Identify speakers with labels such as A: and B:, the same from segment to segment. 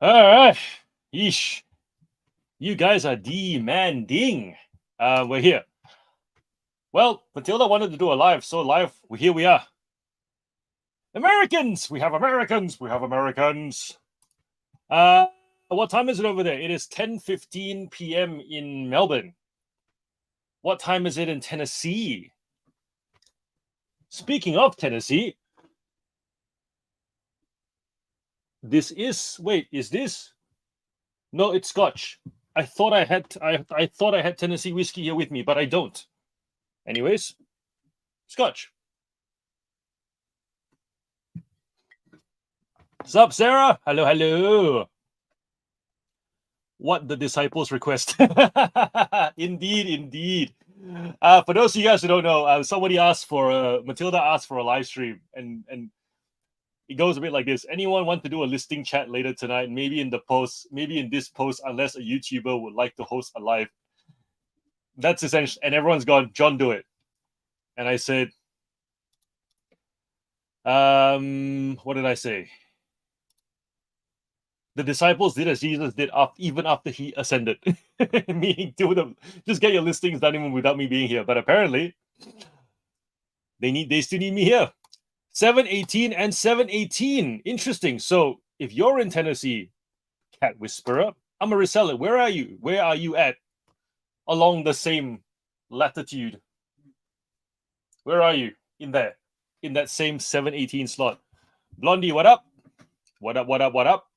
A: All right. Yeesh. You guys are demanding. We're here. Well, Matilda wanted to do a live, so live, here we are. Americans! We have Americans! We have Americans! What time is it over there? It is 10:15 p.m. in Melbourne. What time is it in Tennessee? Speaking of Tennessee, this is... Wait, is this? No, it's Scotch. I thought I had Tennessee whiskey here with me, but I don't. Anyways, Scotch. Sup, Sarah? Hello, hello. What the disciples request. Indeed, indeed. For those of you guys who don't know, somebody asked for Matilda asked for a live stream, and it goes a bit like this. Anyone want to do a listing chat later tonight? Maybe in the post, maybe in this post, unless a YouTuber would like to host a live. That's essential. And everyone's gone, John, do it. And I said, what did I say? The disciples did as Jesus did even after he ascended. Meaning, do them, just get your listings done even without me being here. But apparently, they still need me here. 718 and 718. Interesting. So if you're in Tennessee, Cat Whisperer, I'm a reseller. Where are you? Where are you at along the same latitude? Where are you in there? In that same 718 slot? Blondie, what up? What up, what up, what up?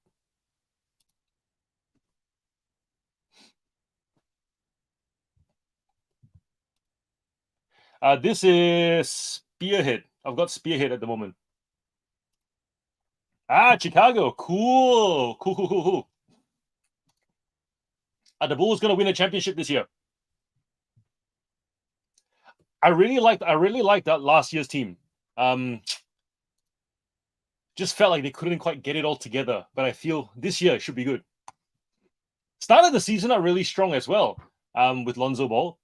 A: This is Spearhead. I've got Spearhead at the moment. Chicago. Cool. Cool. Are the Bulls going to win a championship this year? I really liked that last year's team. Just felt like they couldn't quite get it all together, but I feel this year should be good. Started the season are really strong as well, with Lonzo Ball.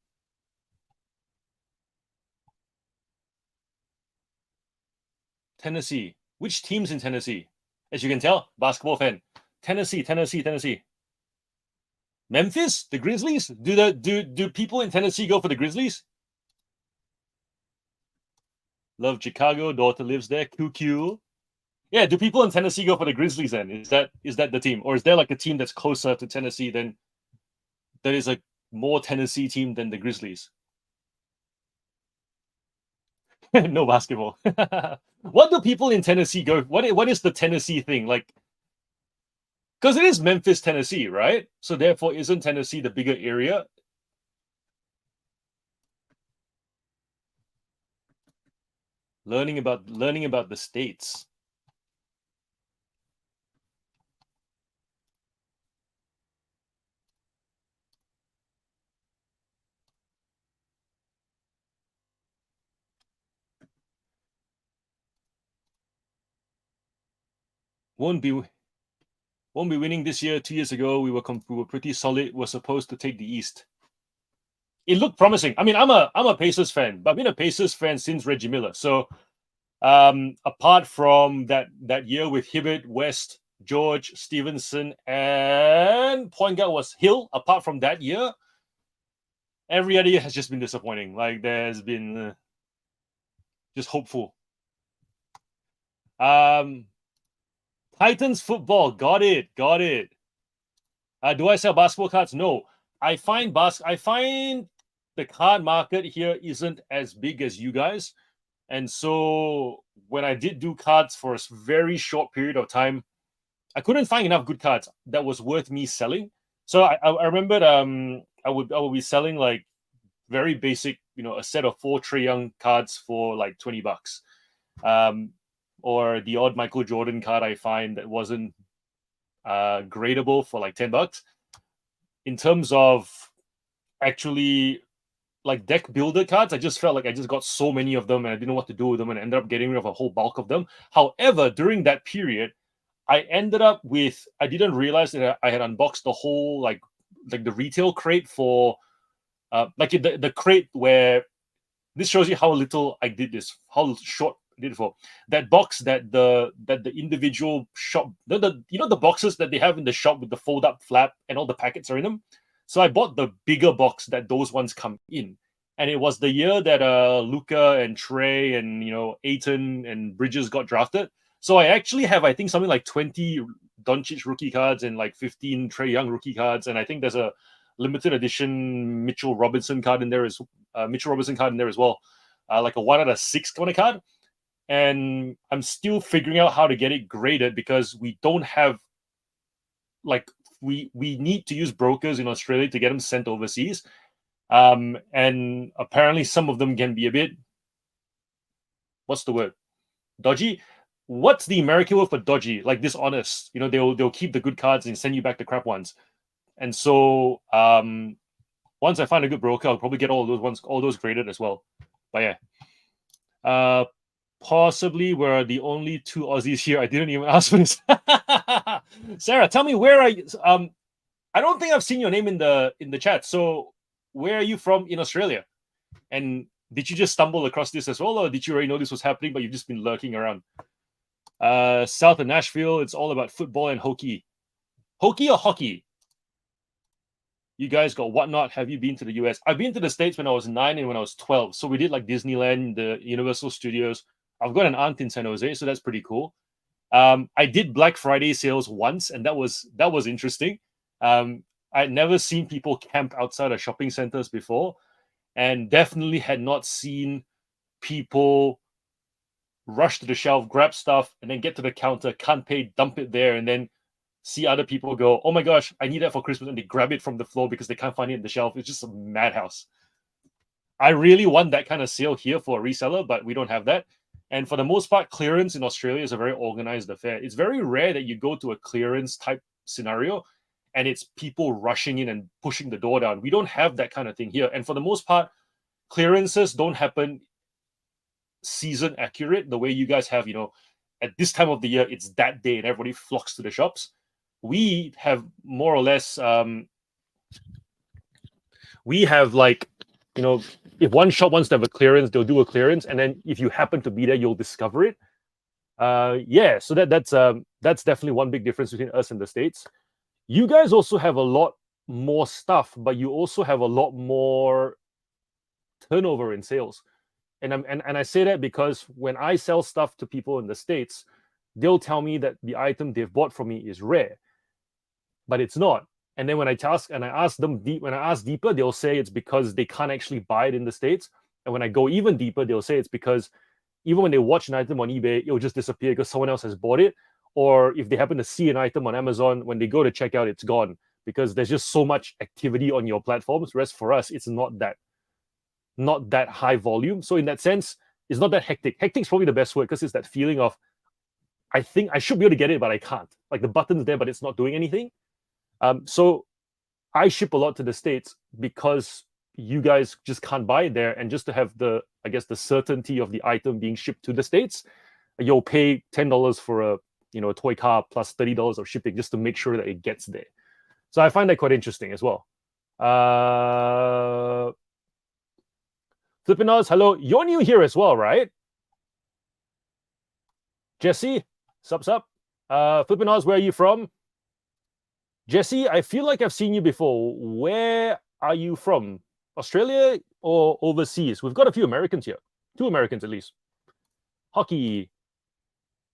A: Tennessee. Which teams in Tennessee? As you can tell, basketball fan. Tennessee. Memphis, the Grizzlies. Do people in Tennessee go for the Grizzlies? Love Chicago. Daughter lives there. QQ. Yeah. Do people in Tennessee go for the Grizzlies? Then is that the team, or is there like a team that's closer to Tennessee than that is a more Tennessee team than the Grizzlies? No basketball. What do people in Tennessee go? What is the Tennessee thing like? Because it is Memphis, Tennessee, right? So therefore, isn't Tennessee the bigger area? Learning about the states. Won't be winning this year. 2 years ago, we were pretty solid. We're supposed to take the East. It looked promising. I mean, I'm a Pacers fan, but I've been a Pacers fan since Reggie Miller. So, apart from that year with Hibbert, West, George, Stevenson, and point guard was Hill. Apart from that year, every other year has just been disappointing. Like there's been just hopeful. Titans football, got it. Do I sell basketball cards? No. I find the card market here isn't as big as you guys. And so when I did do cards for a very short period of time, I couldn't find enough good cards that was worth me selling. So I remembered I would be selling like very basic, a set of 4 Trae Young cards for like $20. Or the odd Michael Jordan card I find that wasn't gradable for like $10. In terms of actually like deck builder cards, I just felt like I just got so many of them and I didn't know what to do with them and I ended up getting rid of a whole bulk of them. However, during that period, I didn't realize that I had unboxed the whole like the retail crate for like the crate where this shows you how little I did this, how short I did it for. That box that the individual shop, the boxes that they have in the shop with the fold up flap and all the packets are in them. So I bought the bigger box that those ones come in. And it was the year that Luca and Trey and Aiton and Bridges got drafted. So I actually have, I think, something like 20 Doncic rookie cards and like 15 Trey Young rookie cards. And I think there's a limited edition Mitchell Robinson card in there as well. Like a 1 out of 6 kind of card. And I'm still figuring out how to get it graded because we don't have like we need to use brokers in Australia to get them sent overseas. And apparently some of them can be a bit, what's the word? Dodgy. What's the American word for dodgy? Like dishonest. They'll keep the good cards and send you back the crap ones. And so once I find a good broker, I'll probably get all those graded as well. But yeah. Possibly we're the only 2 Aussies here. I didn't even ask for this. Sarah, tell me, where are you? I don't think I've seen your name in the chat. So where are you from in Australia? And did you just stumble across this as well, or did you already know this was happening, but you've just been lurking around? South of Nashville, it's all about football and hockey. Hockey or hockey? You guys got whatnot. Have you been to the US? I've been to the States when I was 9 and when I was 12. So we did like Disneyland, the Universal Studios. I've got an aunt in San Jose, so that's pretty cool. I did Black Friday sales once, and that was interesting. I'd never seen people camp outside of shopping centers before, and definitely had not seen people rush to the shelf, grab stuff, and then get to the counter, can't pay, dump it there, and then see other people go, oh my gosh, I need that for Christmas, and they grab it from the floor because they can't find it in the shelf. It's just a madhouse. I really want that kind of sale here for a reseller, but we don't have that. And for the most part, clearance in Australia is a very organized affair. It's very rare that you go to a clearance type scenario and it's people rushing in and pushing the door down. We don't have that kind of thing here. And for the most part, clearances don't happen season accurate the way you guys have, at this time of the year, it's that day and everybody flocks to the shops. We have more or less, we have like, if one shop wants to have a clearance, they'll do a clearance, and then if you happen to be there, you'll discover it. Yeah, so that's definitely one big difference between us and the States. You guys also have a lot more stuff, but you also have a lot more turnover in sales. And I say that because when I sell stuff to people in the States, they'll tell me that the item they've bought from me is rare, but it's not. And then when I ask deeper, they'll say it's because they can't actually buy it in the States. And when I go even deeper, they'll say it's because even when they watch an item on eBay, it'll just disappear because someone else has bought it. Or if they happen to see an item on Amazon, when they go to check out, it's gone because there's just so much activity on your platforms. Whereas for us, it's not that high volume. So in that sense, it's not that hectic. Hectic is probably the best word because it's that feeling of, I think I should be able to get it, but I can't. Like the button's there, but it's not doing anything. So I ship a lot to the States because you guys just can't buy it there. And just to have the certainty of the item being shipped to the States, you'll pay $10 for a toy car plus $30 of shipping just to make sure that it gets there. So I find that quite interesting as well. Flippin' Oz, hello. You're new here as well, right? Jesse, sup. Flippin' Oz, where are you from? Jesse, I feel like I've seen you before. Where are you from? Australia or overseas? We've got a few Americans here. 2 Americans at least. Hockey.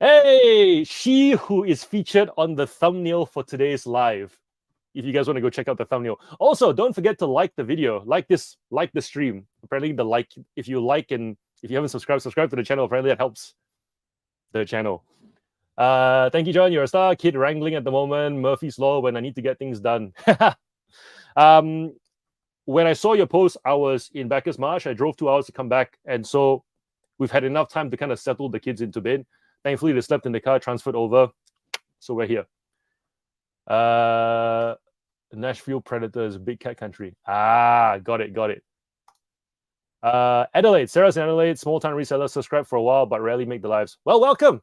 A: Hey, she who is featured on the thumbnail for today's live. if you guys want to go check out the thumbnail. Also, don't forget to like the video, like the stream. Apparently, if you like and if you haven't subscribed to the channel. Apparently, that helps the channel. Thank you, John. You're a star. Kid wrangling at the moment. Murphy's Law when I need to get things done. When I saw your post, I was in Bacchus Marsh. I drove 2 hours to come back, and so we've had enough time to kind of settle the kids into bed. Thankfully, they slept in the car, transferred over, so we're here. Nashville Predators, big cat country. Got it. Adelaide, Sarah's in Adelaide, small town reseller, subscribe for a while, but rarely make the lives. Well, welcome.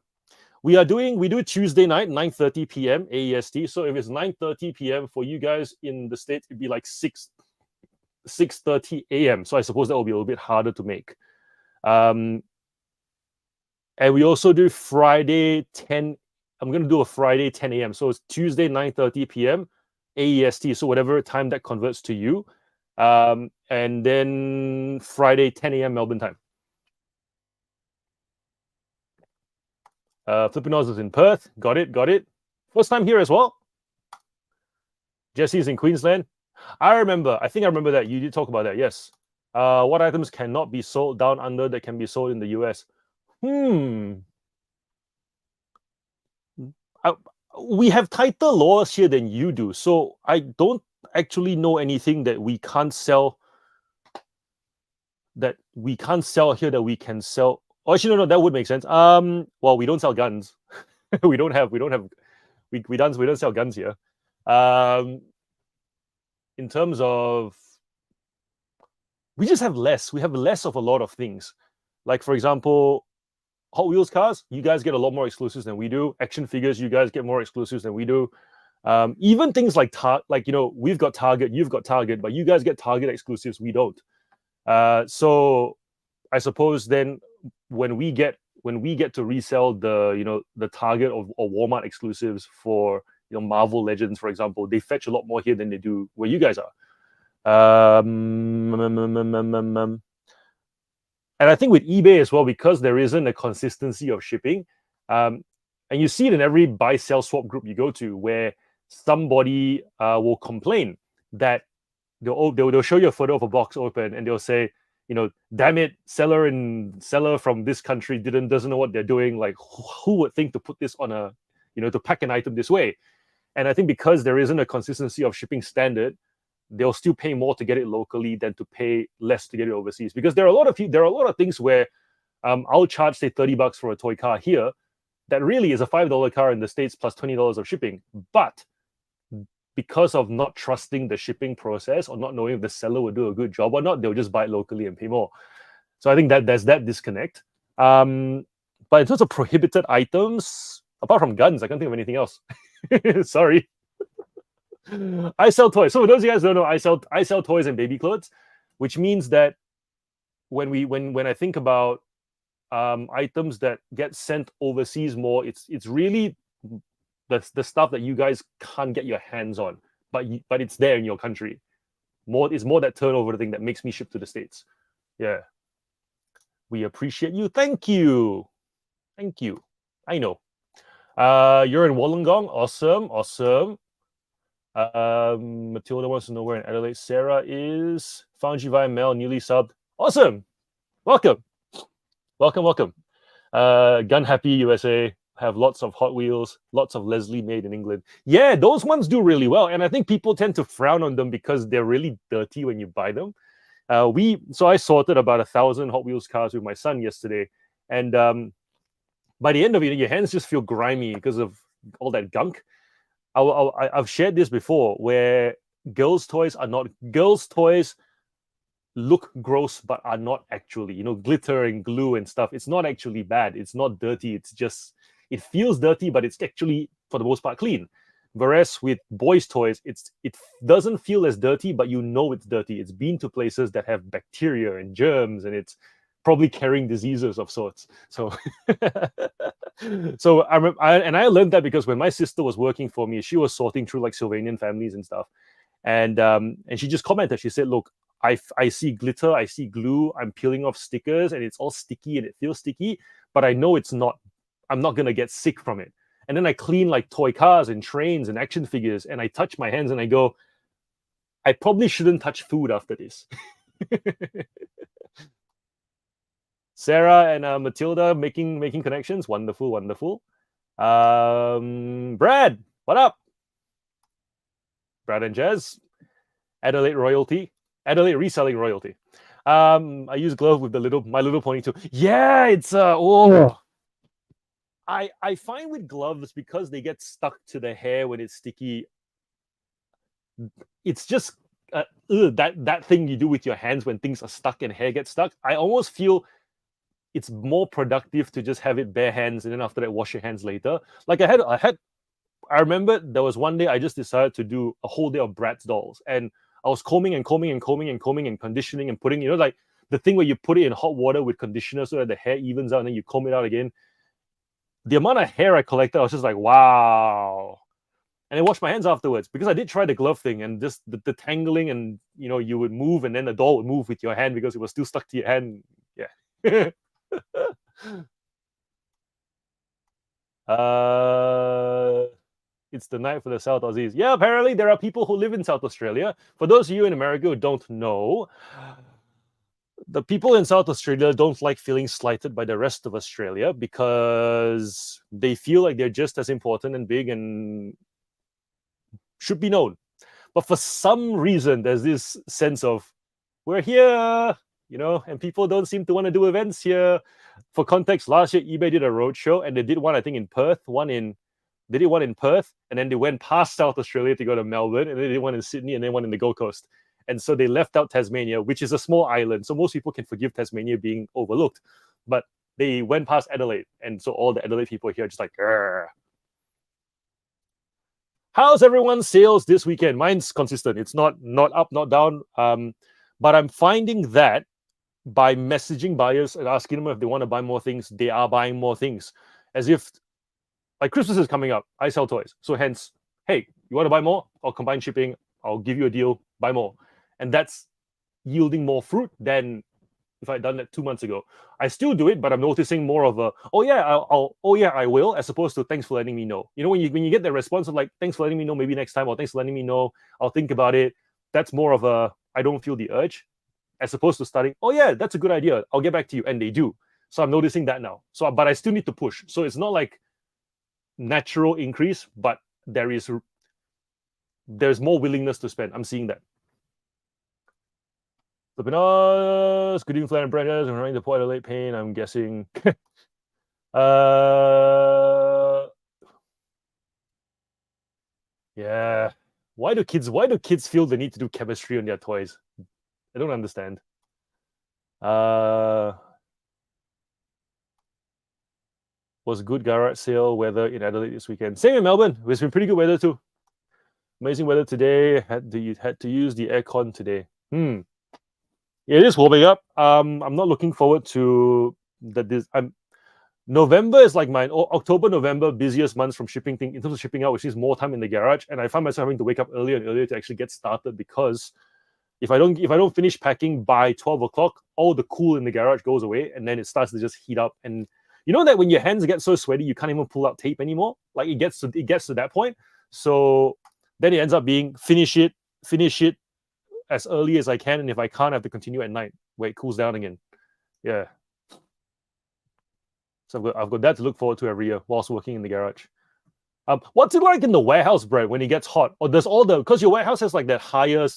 A: We do Tuesday night, 9:30 p.m. AEST. So if it's 9:30 p.m. for you guys in the States, it'd be like 6:30 a.m. So I suppose that will be a little bit harder to make. And we also do Friday 10. I'm going to do a Friday 10 a.m. So it's Tuesday 9:30 p.m. AEST. So whatever time that converts to you. And then Friday 10 a.m. Melbourne time. Filipinos is in Perth. Got it. First time here as well. Jesse's in Queensland. I think I remember that. You did talk about that, yes. What items cannot be sold down under that can be sold in the US? We have tighter laws here than you do. So I don't actually know anything that we can't sell here that we can sell. Oh, actually, no, that would make sense. Well, we don't sell guns. we don't sell guns here. In terms of, we just have less. We have less of a lot of things. Like, for example, Hot Wheels cars, you guys get a lot more exclusives than we do. Action figures, you guys get more exclusives than we do. Even things like we've got Target, you've got Target, but you guys get Target exclusives, we don't. So I suppose then when we get to resell the Target or Walmart exclusives for Marvel Legends, for example, they fetch a lot more here than they do where you guys are. And I think with eBay as well, because there isn't a consistency of shipping, and you see it in every buy, sell, swap group you go to, where somebody will complain that they'll show you a photo of a box open and they'll say, damn it, seller from this country doesn't know what they're doing. Like, who would think to put this on to pack an item this way? And I think because there isn't a consistency of shipping standard, they'll still pay more to get it locally than to pay less to get it overseas. Because there are a lot of things where I'll charge, say, $30 for a toy car here that really is a $5 car in the States plus $20 of shipping. But because of not trusting the shipping process or not knowing if the seller will do a good job or not, they'll just buy it locally and pay more. So I think that there's that disconnect. But in terms of prohibited items, apart from guns, I can't think of anything else. Sorry. I sell toys. So for those of you guys who don't know, I sell toys and baby clothes, which means that when I think about items that get sent overseas more, it's really the stuff that you guys can't get your hands on, but it's there in your country. It's more that turnover thing that makes me ship to the States. Yeah. We appreciate you. Thank you. I know. You're in Wollongong. Awesome. Matilda wants to know where in Adelaide Sarah is. Found you via mail, newly subbed. Awesome. Welcome. Gun Happy USA have lots of Hot Wheels, lots of Leslie made in England. Yeah, those ones do really well. And I think people tend to frown on them because they're really dirty when you buy them. So I sorted about 1,000 Hot Wheels cars with my son yesterday. And by the end of it, your hands just feel grimy because of all that gunk. I've shared this before, where girls' toys look gross but are not actually, glitter and glue and stuff. It's not actually bad. It's not dirty. It's just, it feels dirty, but it's actually for the most part clean. Whereas with boys' toys, it doesn't feel as dirty, but it's dirty. It's been to places that have bacteria and germs, and it's probably carrying diseases of sorts. So so I learned that because when my sister was working for me, she was sorting through like Sylvanian families and stuff, and she just commented. She said, "Look, I see glitter, I see glue, I'm peeling off stickers, and it's all sticky and it feels sticky, but I know it's not. I'm not gonna get sick from it." and then I clean like toy cars and trains and action figures, and I touch my hands and I go, I probably shouldn't touch food after this. Sarah and Matilda making connections. Wonderful, wonderful. Brad, what up? Brad and Jazz, Adelaide royalty, Adelaide reselling royalty. I use glove with My Little Pony too. Yeah, it's I find with gloves, because they get stuck to the hair when it's sticky. It's just that thing you do with your hands when things are stuck and hair gets stuck. I almost feel it's more productive to just have it bare hands and then after that wash your hands later. Like I remember there was one day I just decided to do a whole day of Bratz dolls, and I was combing and combing and combing and combing and conditioning and putting, like the thing where you put it in hot water with conditioner so that the hair evens out and then you comb it out again. The amount of hair I collected, I was just like, wow. And I washed my hands afterwards because I did try the glove thing, and just the tangling, and you would move and then the doll would move with your hand because it was still stuck to your hand. Yeah. It's the night for the South Aussies. Yeah, apparently there are people who live in South Australia. For those of you in America who don't know, the people in South Australia don't like feeling slighted by the rest of Australia because they feel like they're just as important and big and should be known. But for some reason, there's this sense of we're here, and people don't seem to want to do events here. For context, last year eBay did a roadshow, and they did one, I think, in Perth, they did one in Perth, and then they went past South Australia to go to Melbourne, and then they did one in Sydney, and then one in the Gold Coast. And so they left out Tasmania, which is a small island. So most people can forgive Tasmania being overlooked. But they went past Adelaide. And so all the Adelaide people here are just like, grr. How's everyone's sales this weekend? Mine's consistent. It's not up, not down. But I'm finding that by messaging buyers and asking them if they want to buy more things, they are buying more things. As if, like, Christmas is coming up. I sell toys. So hence, hey, you want to buy more? I'll combine shipping. I'll give you a deal. Buy more. And that's yielding more fruit than if I'd done that 2 months ago. I still do it, but I'm noticing more of a, oh yeah, I will, as opposed to thanks for letting me know. When you get the response of like, thanks for letting me know, maybe next time, or thanks for letting me know, I'll think about it. That's more of a, I don't feel the urge, as opposed to starting, oh yeah, that's a good idea, I'll get back to you, and they do. So I'm noticing that now. So, but I still need to push. So it's not like natural increase, but there's more willingness to spend. I'm seeing that. Filipinos, good evening, Flan and Brendas. I'm running the point of late pain, I'm guessing. Yeah. Why do kids feel the need to do chemistry on their toys? I don't understand. Was good garage sale weather in Adelaide this weekend? Same in Melbourne. It's been pretty good weather too. Amazing weather today. Had to use the aircon today. It is warming up. I'm not looking forward to this. November is like my October, November busiest months from shipping thing in terms of shipping out, which is more time in the garage. And I find myself having to wake up earlier and earlier to actually get started, because if I don't finish packing by 12 o'clock, all the cool in the garage goes away, and then it starts to just heat up. And you know that when your hands get so sweaty, you can't even pull out tape anymore. Like it gets to that point. So then it ends up being finish it as early as I can, and if I can't, I have to continue at night where it cools down again. Yeah. So I've got that to look forward to every year whilst working in the garage. What's it like in the warehouse, Brett, when it gets hot? Or does because your warehouse has like that higher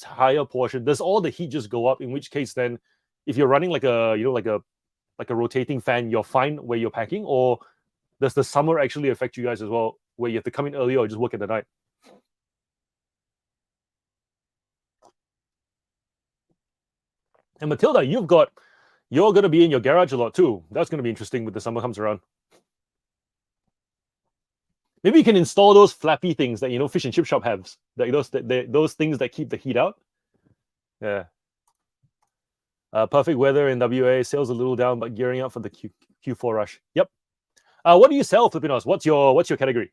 A: portion, does all the heat just go up? In which case, then, if you're running like a rotating fan, you're fine where you're packing, or does the summer actually affect you guys as well, where you have to come in early or just work at the night? And Matilda, you're going to be in your garage a lot too. That's going to be interesting when the summer comes around. Maybe you can install those flappy things that fish and chip shop has. Like those things that keep the heat out. Yeah. Perfect weather in WA. Sales a little down, but gearing up for the Q4 rush. Yep. What do you sell, Filipinos? What's your category?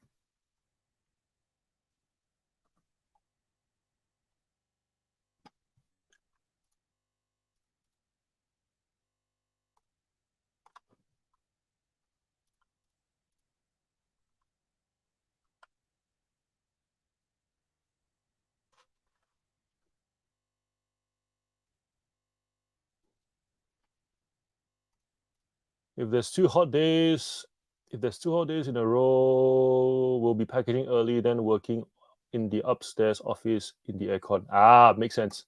A: If there's 2 hot days in a row, we'll be packaging early, then working in the upstairs office in the aircon. Ah, makes sense.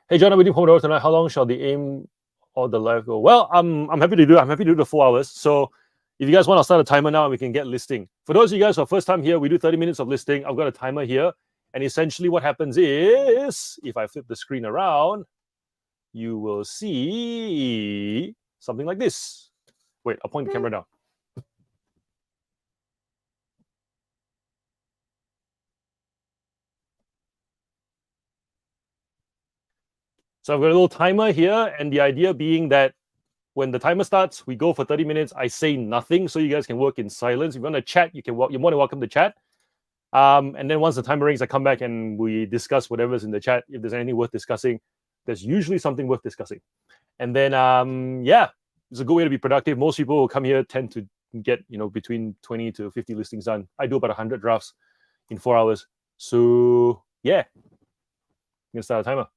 A: Hey John, I'm waiting for tonight. How long shall the aim or the live go? Well, I'm happy to do. I'm happy to do the 4 hours. So if you guys want to start a timer now, we can get listing. For those of you guys who are first time here, we do 30 minutes of listing. I've got a timer here, and essentially what happens is, if I flip the screen around, you will see something like this. Wait, I'll point the camera down. So I've got a little timer here, and the idea being that when the timer starts, we go for 30 minutes. I say nothing, so you guys can work in silence. If you want to chat, you're more than welcome to chat. And then once the timer rings, I come back and we discuss whatever's in the chat. If there's anything worth discussing, there's usually something worth discussing. And then, yeah, it's a good way to be productive. Most people who come here tend to get, between 20 to 50 listings done. I do about 100 drafts in 4 hours. So, yeah, I'm going to start a timer.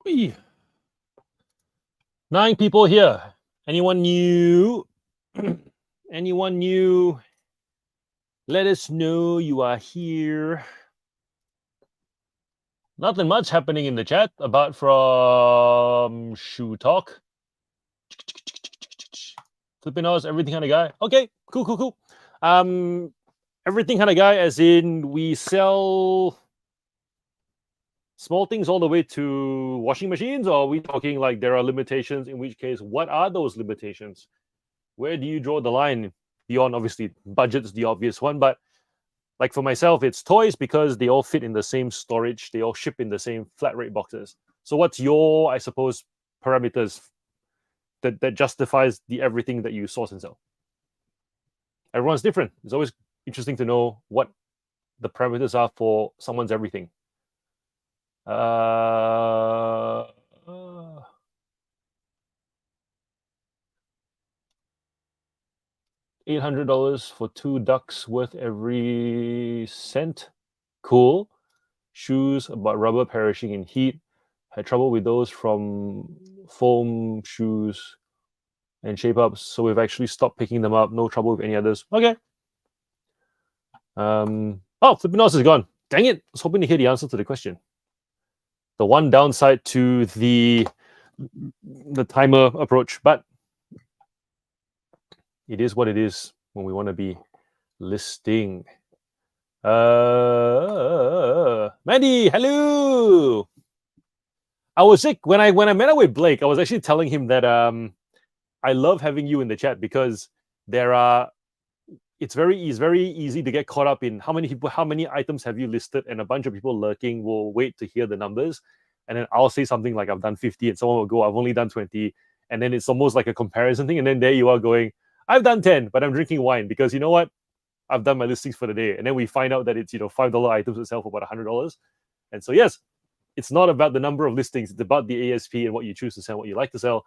A: Whee. 9 people here. Anyone new? Anyone new? Let us know you are here. Nothing much happening in the chat apart from shoe talk. Flipping nose, everything kind of guy. Okay, cool. Everything kind of guy, as in we sell small things all the way to washing machines, or are we talking like there are limitations? In which case, what are those limitations? Where do you draw the line? Beyond obviously budget's the obvious one, but like for myself, it's toys because they all fit in the same storage. They all ship in the same flat rate boxes. So what's your, I suppose, parameters that justifies the everything that you source and sell? Everyone's different. It's always interesting to know what the parameters are for someone's everything. $800 for 2 ducks worth every cent. Cool. Shoes about rubber perishing in heat. Had trouble with those from foam shoes and shape ups, so we've actually stopped picking them up. No trouble with any others. Okay. Oh, flipping nose is gone. Dang it! I was hoping to hear the answer to the question. The one downside to the timer approach, but it is what it is when we want to be listing. Mandy, hello. I was sick when I met up with Blake. I was actually telling him that I love having you in the chat because it's very easy to get caught up in how many items have you listed, and a bunch of people lurking will wait to hear the numbers, and then I'll say something like I've done 50, and someone will go, I've only done 20, and then it's almost like a comparison thing, and then there you are going, I've done 10, but I'm drinking wine because you know what? I've done my listings for the day, and then we find out that it's $5 items that sell for about $100, and so yes, it's not about the number of listings; it's about the ASP and what you choose to sell, what you like to sell,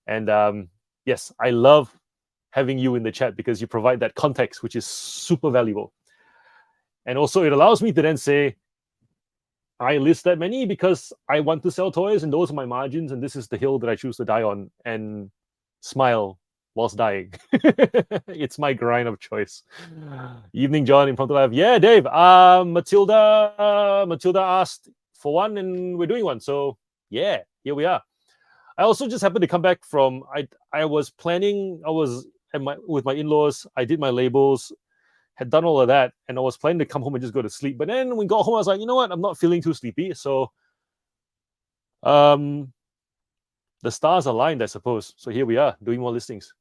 A: and yes, I love having you in the chat because you provide that context, which is super valuable. And also, it allows me to then say, I list that many because I want to sell toys, and those are my margins, and this is the hill that I choose to die on, and smile whilst dying. It's my grind of choice. Evening, John, impromptu live. Yeah, Dave. Matilda asked for one, and we're doing one. So yeah, here we are. I also just happened to come back from I was planning. I was with my in-laws. I did my labels, had done all of that, and I was planning to come home and just go to sleep. But then when we got home, I was like, you know what? I'm not feeling too sleepy. So the stars aligned, I suppose. So here we are doing more listings.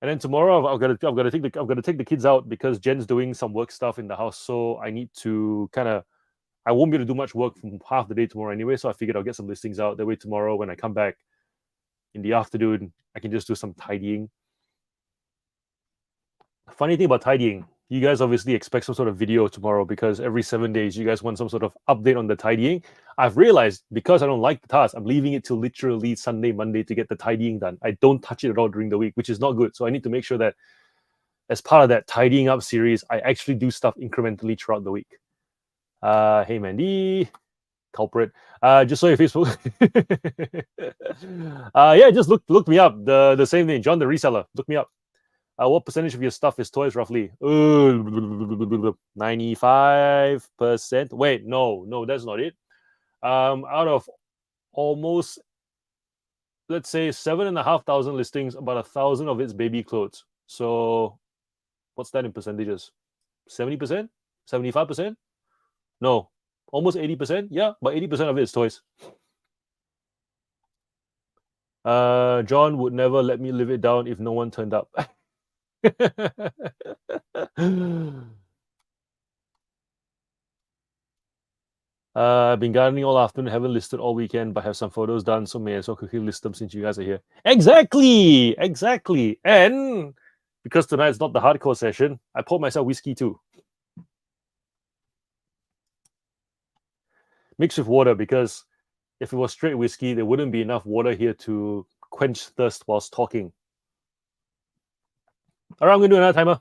A: And then tomorrow I've got to take the kids out because Jen's doing some work stuff in the house. So I need to I won't be able to do much work from half the day tomorrow anyway. So I figured I'll get some listings out. That way tomorrow when I come back in the afternoon, I can just do some tidying. Funny thing about tidying, you guys obviously expect some sort of video tomorrow because every 7 days you guys want some sort of update on the tidying. I've realized because I don't like the task, I'm leaving it till literally Sunday, Monday to get the tidying done. I don't touch it at all during the week, which is not good. So I need to make sure that as part of that tidying up series, I actually do stuff incrementally throughout the week. Hey Mandy, culprit. Just saw your Facebook. Yeah, just look me up. The same name, John the Reseller. Look me up. What percentage of your stuff is toys roughly? 95%. Wait, no, that's not it. Out of almost, let's say 7,500 listings, about 1,000 of it's baby clothes. So what's that in percentages? 70%? 75%? No, almost 80%. Yeah, but 80% of it is toys. John would never let me live it down if no one turned up. I've been gardening all afternoon, haven't listed all weekend, but have some photos done, so may as well quickly list them since you guys are here. Exactly. And because tonight's not the hardcore session, I poured myself whiskey too. Mixed with water, because if it was straight whiskey, there wouldn't be enough water here to quench thirst whilst talking. All right, I'm going to do another timer.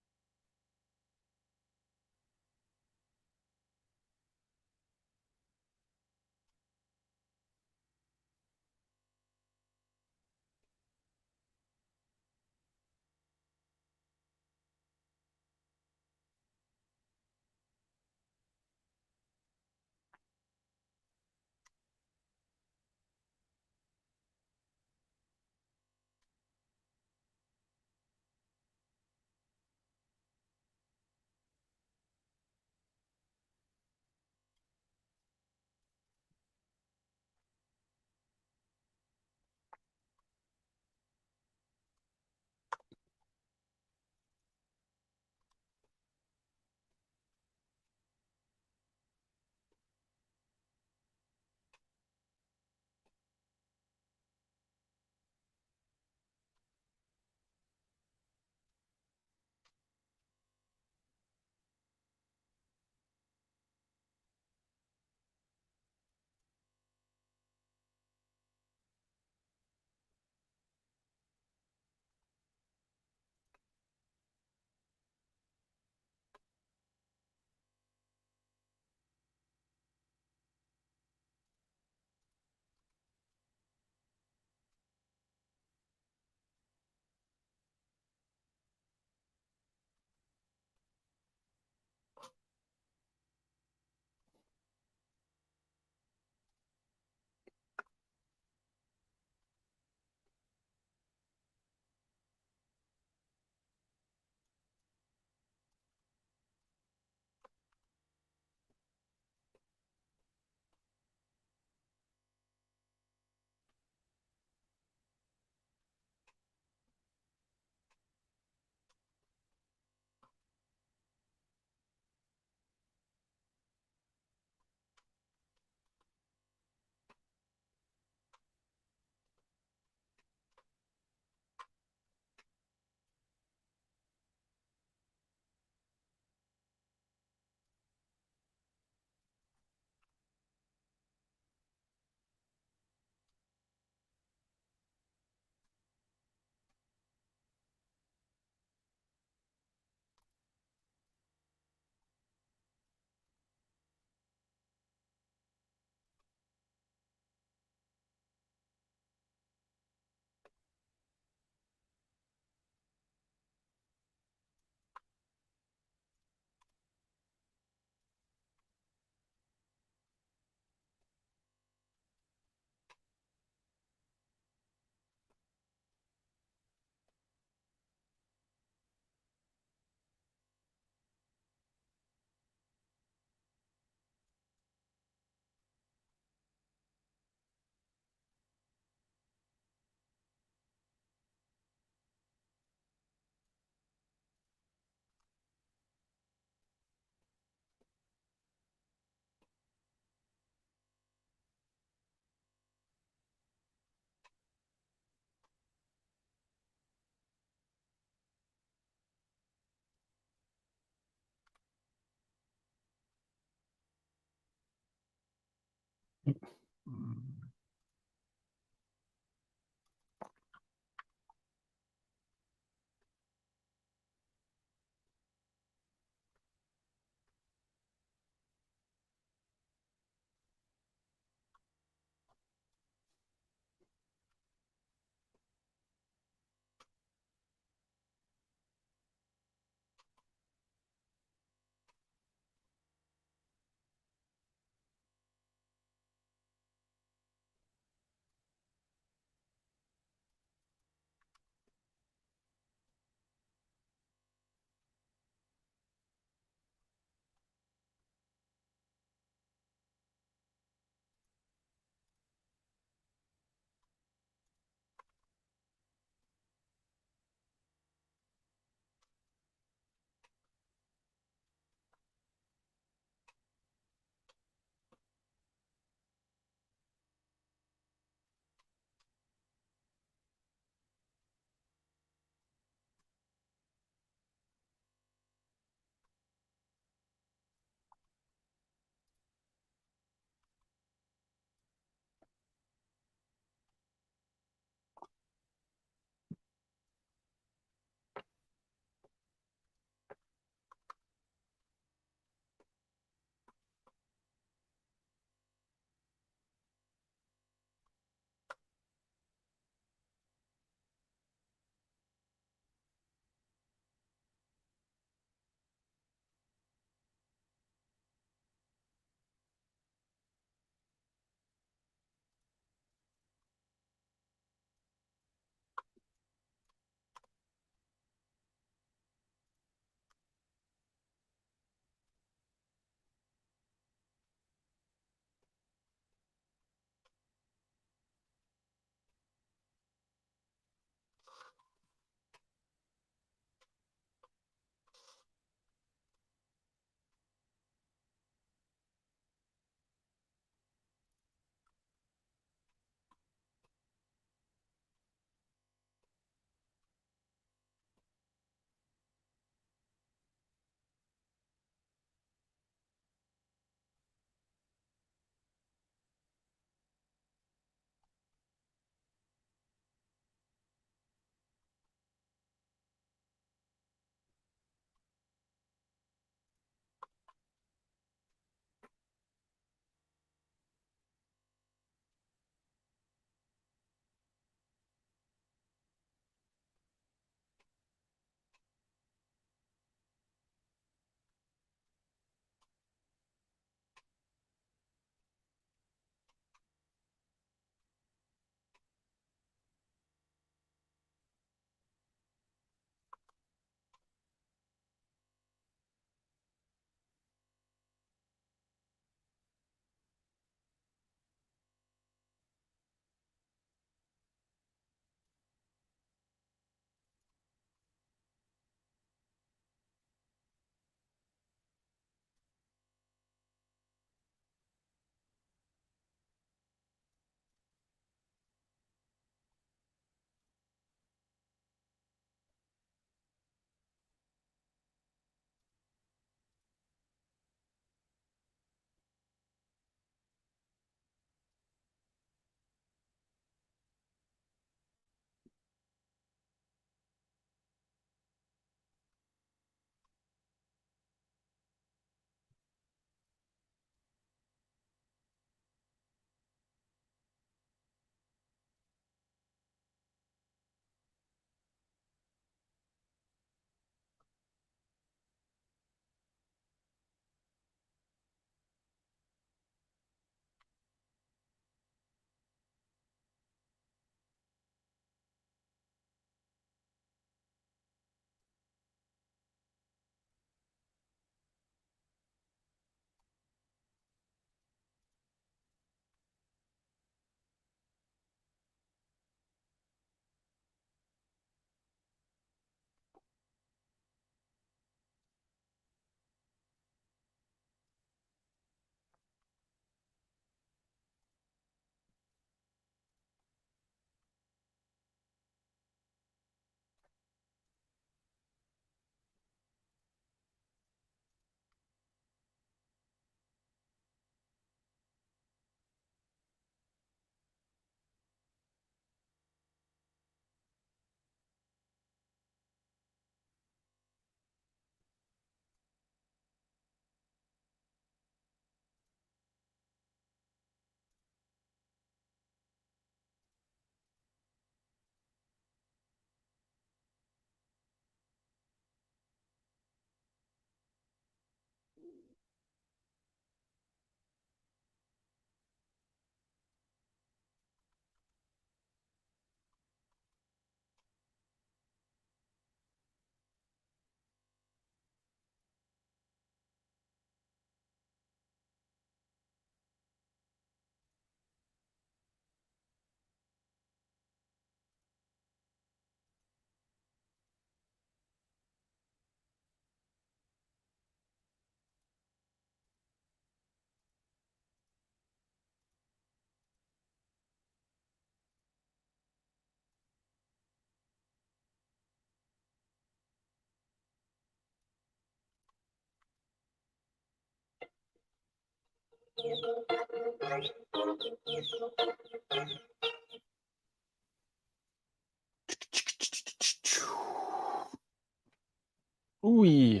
A: Ooh.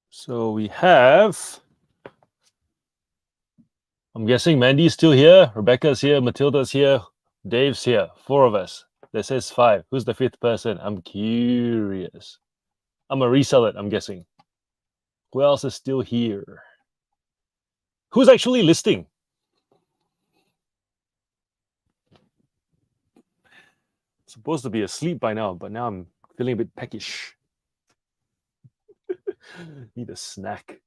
A: So we have, I'm guessing Mandy's still here, Rebecca's here, Matilda's here, Dave's here. 4 of us. That says 5. Who's the 5th person? I'm curious. I'm a reseller, I'm guessing. Who else is still here? Who's actually listing? Supposed to be asleep by now, but now I'm feeling a bit peckish. Need a snack.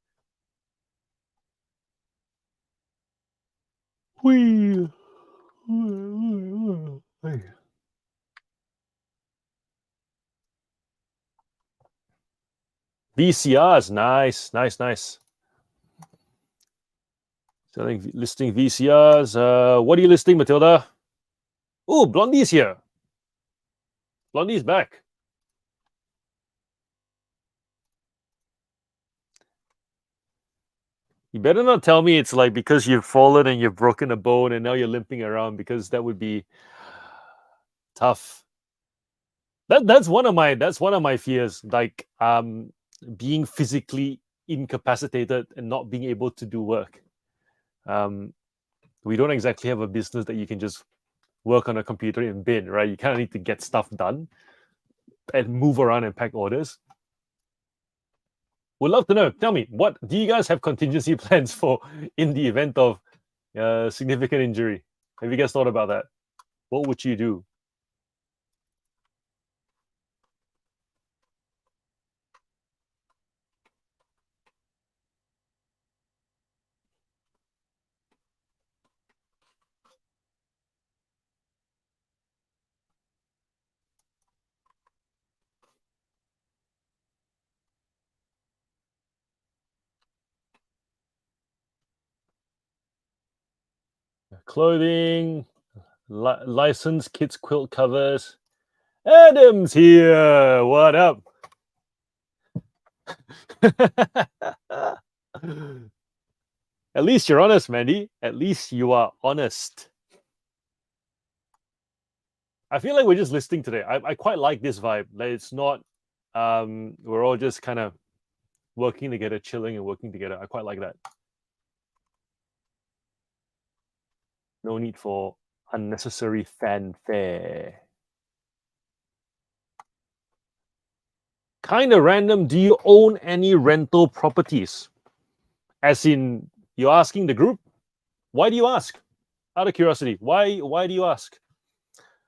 A: Whee. VCRs, nice, nice, nice. Listing VCRs. What are you listing, Matilda? Oh, Blondie's here. Blondie's back. You better not tell me it's like because you've fallen and you've broken a bone and now you're limping around, because that would be tough. That's one of my fears, like being physically incapacitated and not being able to do work. We don't exactly have a business that you can just work on a computer in bin, right? You kind of need to get stuff done and move around and pack orders. Would love to know. Tell me, what do you guys have contingency plans for in the event of significant injury? Have you guys thought about that? What would you do? Clothing, licensed kids quilt covers. Adam's here. What up? At least you're honest, Mandy. At least you are honest. I feel like we're just listening today. I quite like this vibe. Like it's not we're all just kind of working together, chilling and working together. I quite like that. No need for unnecessary fanfare. Kind of random. Do you own any rental properties? As in, you're asking the group. Why do you ask? Out of curiosity, why do you ask?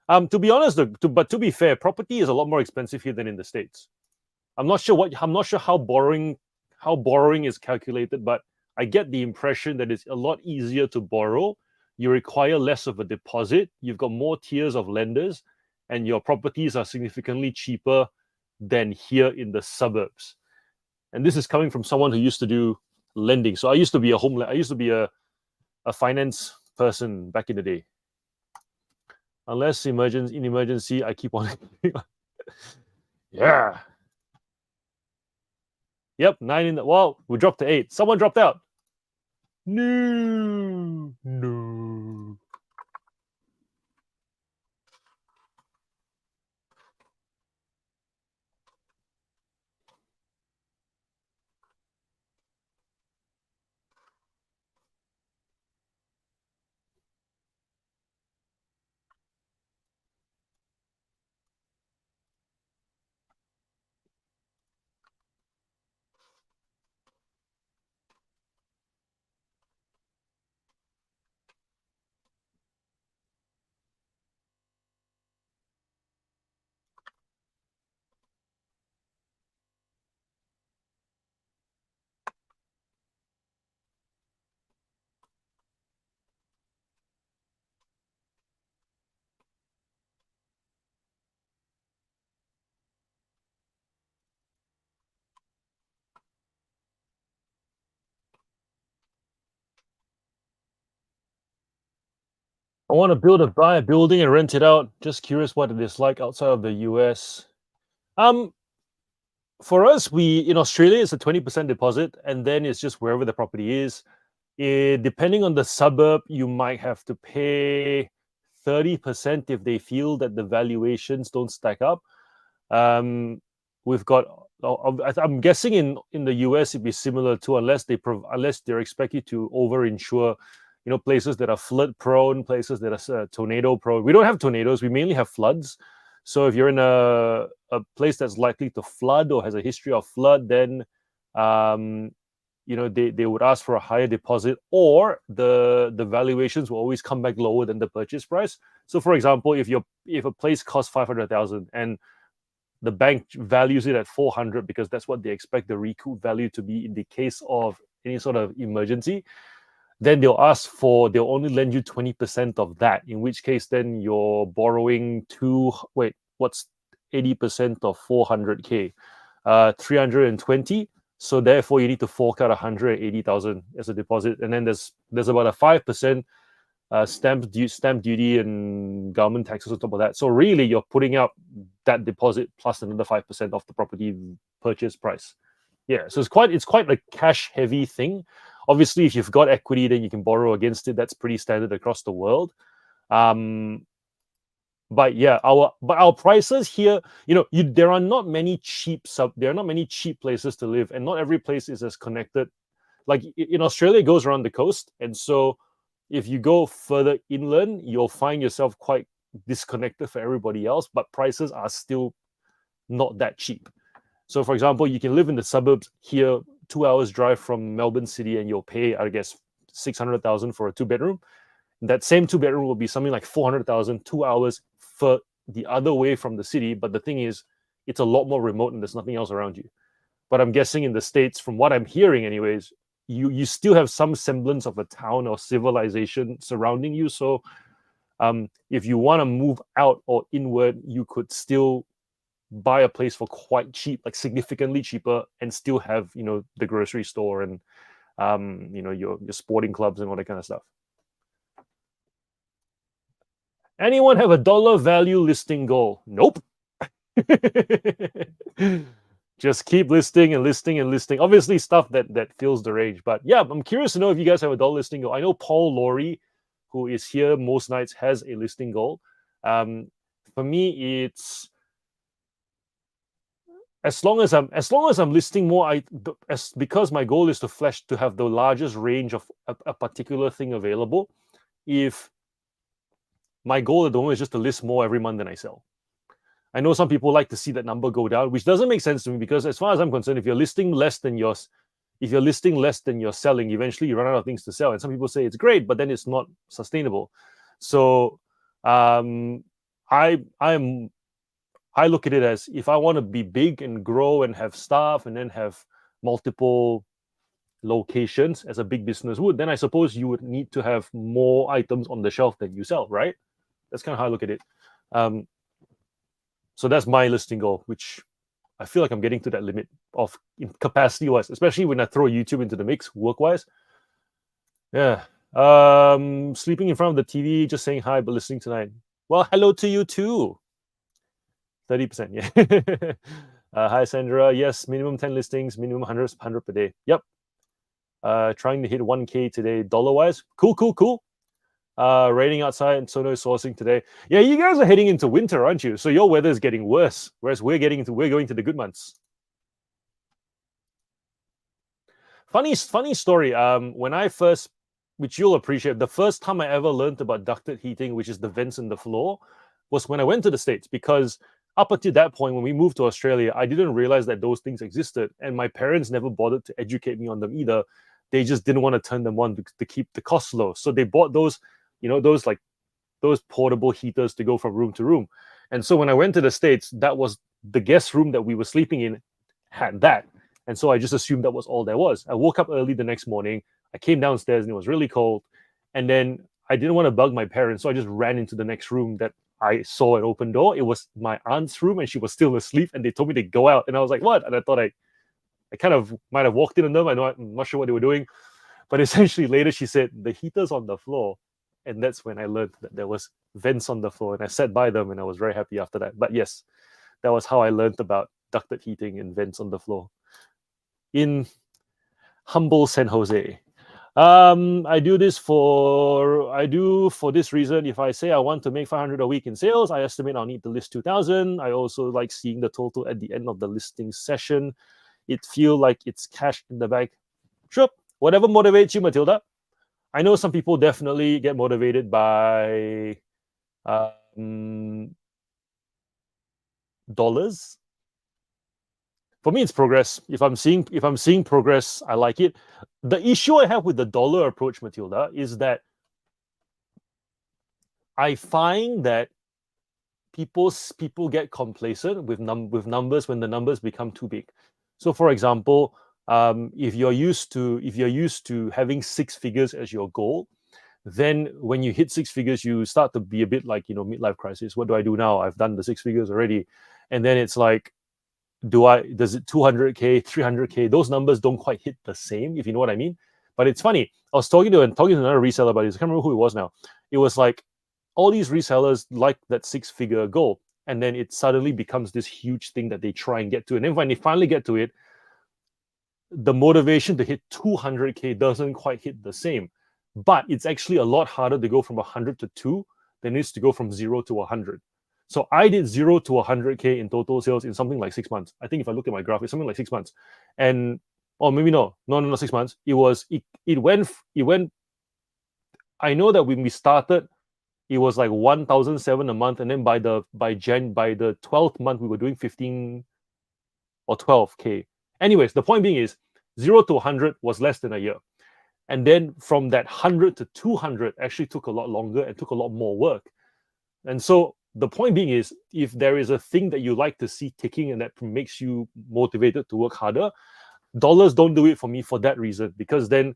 A: To be honest, but to be fair, property is a lot more expensive here than in the States. I'm not sure how borrowing is calculated, but I get the impression that it's a lot easier to borrow. You require less of a deposit. You've got more tiers of lenders, and your properties are significantly cheaper than here in the suburbs. And this is coming from someone who used to do lending. So I used to be a finance person back in the day. Unless in emergency, I keep on. Yeah. Yep, 9 in the. Well, we dropped to 8. Someone dropped out. No. I want to buy a building and rent it out. Just curious what it is like outside of the US. Um, for us, we in Australia it's a 20% deposit, and then it's just wherever the property is. Depending on the suburb, you might have to pay 30% if they feel that the valuations don't stack up. Um, we've got. I'm guessing in the US it'd be similar to unless they expect you to over insure, places that are flood prone, places that are tornado prone. We don't have tornadoes. We mainly have floods. So if you're in a place that's likely to flood or has a history of flood, then um, they would ask for a higher deposit, or the valuations will always come back lower than the purchase price. So for example, if a place costs 500,000 and the bank values it at 400 because that's what they expect the recoup value to be in the case of any sort of emergency, then they'll only lend you 20% of that, in which case then you're borrowing what's 80% of 400k? 320. So therefore you need to fork out 180,000 as a deposit, and then there's about a 5% stamp duty and government taxes on top of that. So really you're putting out that deposit plus another 5% of the property purchase price. Yeah, so it's quite a cash heavy thing. Obviously, if you've got equity, then you can borrow against it. That's pretty standard across the world. But yeah, our prices here, there are not many there are not many cheap places to live, and not every place is as connected. Like in Australia, it goes around the coast, and so if you go further inland, you'll find yourself quite disconnected for everybody else. But prices are still not that cheap. So, for example, you can live in the suburbs here, 2 hours drive from Melbourne City, and you'll pay, I guess, 600,000 for a 2 bedroom. That same 2 bedroom will be something like 400,000, 2 hours for the other way from the city. But the thing is, it's a lot more remote and there's nothing else around you. But I'm guessing in the States, from what I'm hearing, anyways, you still have some semblance of a town or civilization surrounding you. So if you want to move out or inward, you could still buy a place for quite cheap, like significantly cheaper, and still have the grocery store and your sporting clubs and all that kind of stuff. Anyone have a dollar value listing goal? Nope. Just keep listing and listing and listing. Obviously, stuff that fills the range. But yeah, I'm curious to know if you guys have a dollar listing goal. I know Paul Laurie, who is here most nights, has a listing goal. For me, it's as long as I'm listing more, because my goal is to have the largest range of a particular thing available. If my goal at the moment is just to list more every month than I sell. I know some people like to see that number go down, which doesn't make sense to me, because as far as I'm concerned, if you're listing less than you're selling, eventually you run out of things to sell. And some people say it's great, but then it's not sustainable. So I look at it as, if I want to be big and grow and have staff and then have multiple locations as a big business would, then I suppose you would need to have more items on the shelf than you sell, right? That's kind of how I look at it. So that's my listing goal, which I feel like I'm getting to that limit of capacity-wise, especially when I throw YouTube into the mix, work-wise. Yeah. Sleeping in front of the TV, just saying hi, but listening tonight. Well, hello to you too. 30%, yeah. Hi, Sandra. Yes, minimum 10 listings, minimum 100 per day. Yep. Trying to hit 1K today, dollar-wise. Cool. Raining outside and sono sourcing today. Yeah, you guys are heading into winter, aren't you? So your weather is getting worse, whereas we're going to the good months. Funny story. When I first, which you'll appreciate, the first time I ever learned about ducted heating, which is the vents in the floor, was when I went to the States, because up until that point, when we moved to Australia, I didn't realize that those things existed, and my parents never bothered to educate me on them either. They just didn't want to turn them on to keep the costs low. So they bought those portable heaters to go from room to room. And so when I went to the States, that was the guest room that we were sleeping in had that. And so I just assumed that was all there was. I woke up early the next morning. I came downstairs and it was really cold. And then I didn't want to bug my parents, so I just ran into the next room that I saw an open door. It was my aunt's room and she was still asleep, and they told me to go out. And I was like, what? And I thought I kind of might have walked in on them. I'm not sure what they were doing. But essentially later she said, the heater's on the floor. And that's when I learned that there was vents on the floor, and I sat by them and I was very happy after that. But yes, That was how I learned about ducted heating and vents on the floor in humble San Jose. I do for this reason. If I say I want to make 500 a week in sales, I estimate I'll need to list 2,000. I also like seeing the total at the end of the listing session. It feel like it's cash in the bank. Sure, whatever motivates you, Matilda. I know some people definitely get motivated by dollars. For me, it's progress. If I'm seeing progress, I like it. The issue I have with the dollar approach, Matilda, is that I find that people get complacent with numbers when the numbers become too big. So, for example, if you're used to having six figures as your goal, then when you hit six figures, you start to be a bit like midlife crisis. What do I do now? I've done the six figures already, and then it's like, does it 200K, 300K? Those numbers don't quite hit the same, if you know what I mean. But it's funny. I was talking to another reseller about this. I can't remember who it was now. It was like all these resellers like that six-figure goal, and then it suddenly becomes this huge thing that they try and get to. And then when they finally get to it, the motivation to hit 200K doesn't quite hit the same. But it's actually a lot harder to go from 100 to 2 than it is to go from 0 to 100. So I did 0 to 100K in total sales in something like 6 months. I think if I look at my graph, it's something like 6 months. And, or maybe no, 6 months. It went. I know that when we started, it was like 1,007 a month, and then by the 12th month, we were doing 15 or 12K. Anyways, the point being is 0 to 100 was less than a year. And then from that 100 to 200 actually took a lot longer and took a lot more work. And so the point being is, if there is a thing that you like to see ticking and that makes you motivated to work harder, dollars don't do it for me for that reason, because then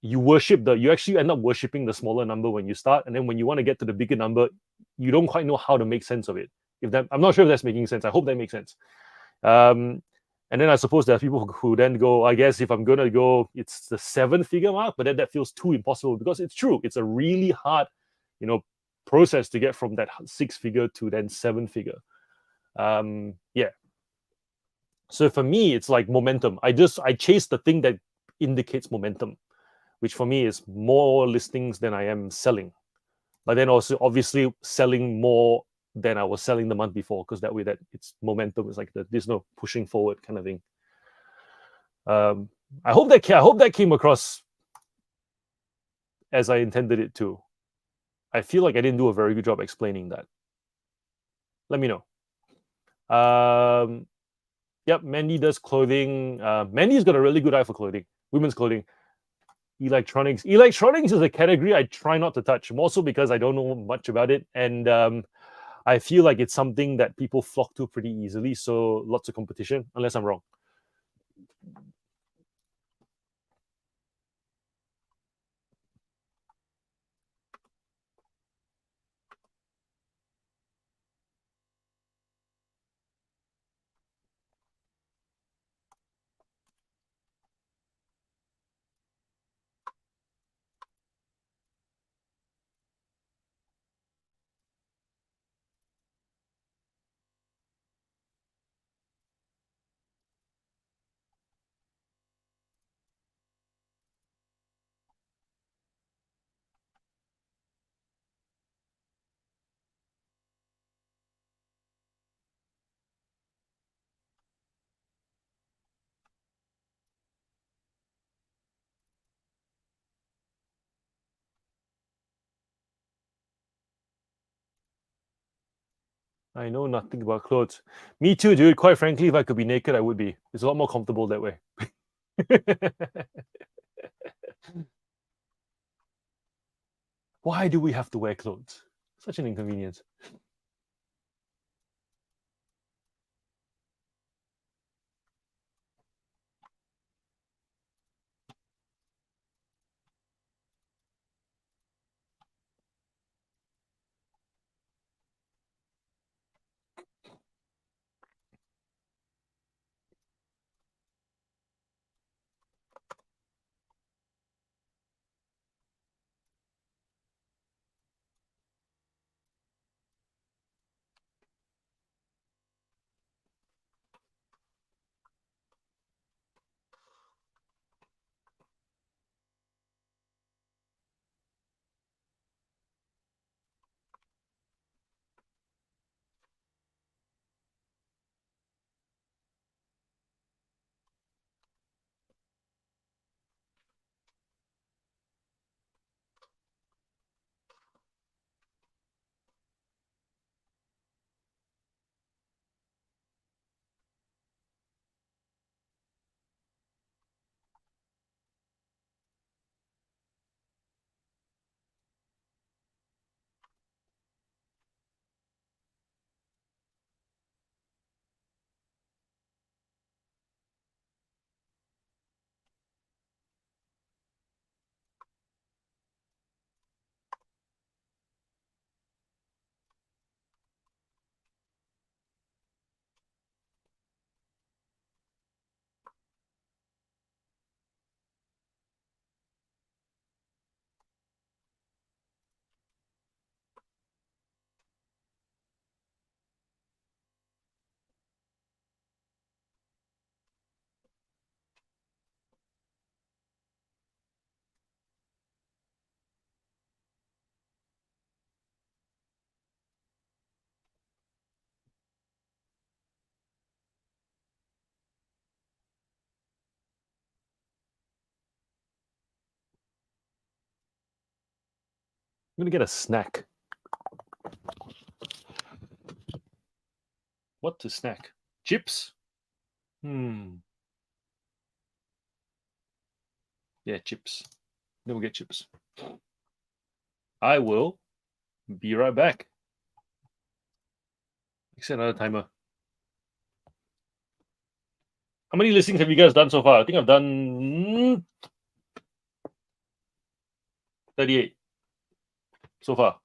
A: you actually end up worshiping the smaller number when you start, and then when you want to get to the bigger number, you don't quite know how to make sense of it. If that I'm not sure if that's making sense. I hope that makes sense. And then I suppose there are people who then go, I guess if I'm gonna go, it's the seven-figure mark, but then that feels too impossible, because it's true. It's a really hard, process to get from that six-figure to then seven-figure. Yeah. So for me, it's like momentum. I chase the thing that indicates momentum, which for me is more listings than I am selling. But then also obviously selling more than I was selling the month before, because that way that it's momentum. It's like there's no pushing forward kind of thing. I hope that came across as I intended it to. I feel like I didn't do a very good job explaining that. Let me know. Yep, Mandy does clothing. Mandy's got a really good eye for clothing, women's clothing. Electronics is a category I try not to touch, also because I don't know much about it, and I feel like it's something that people flock to pretty easily, so lots of competition, unless I'm wrong. I know nothing about clothes. Me too, dude. Quite frankly, if I could be naked, I would be. It's a lot more comfortable that way. Why do we have to wear clothes? Such an inconvenience. gonna get a snack. What to snack? Chips? Yeah, chips. Then we'll get chips. I will be right back. Set another timer. How many listings have you guys done so far? I think I've done 38 so far.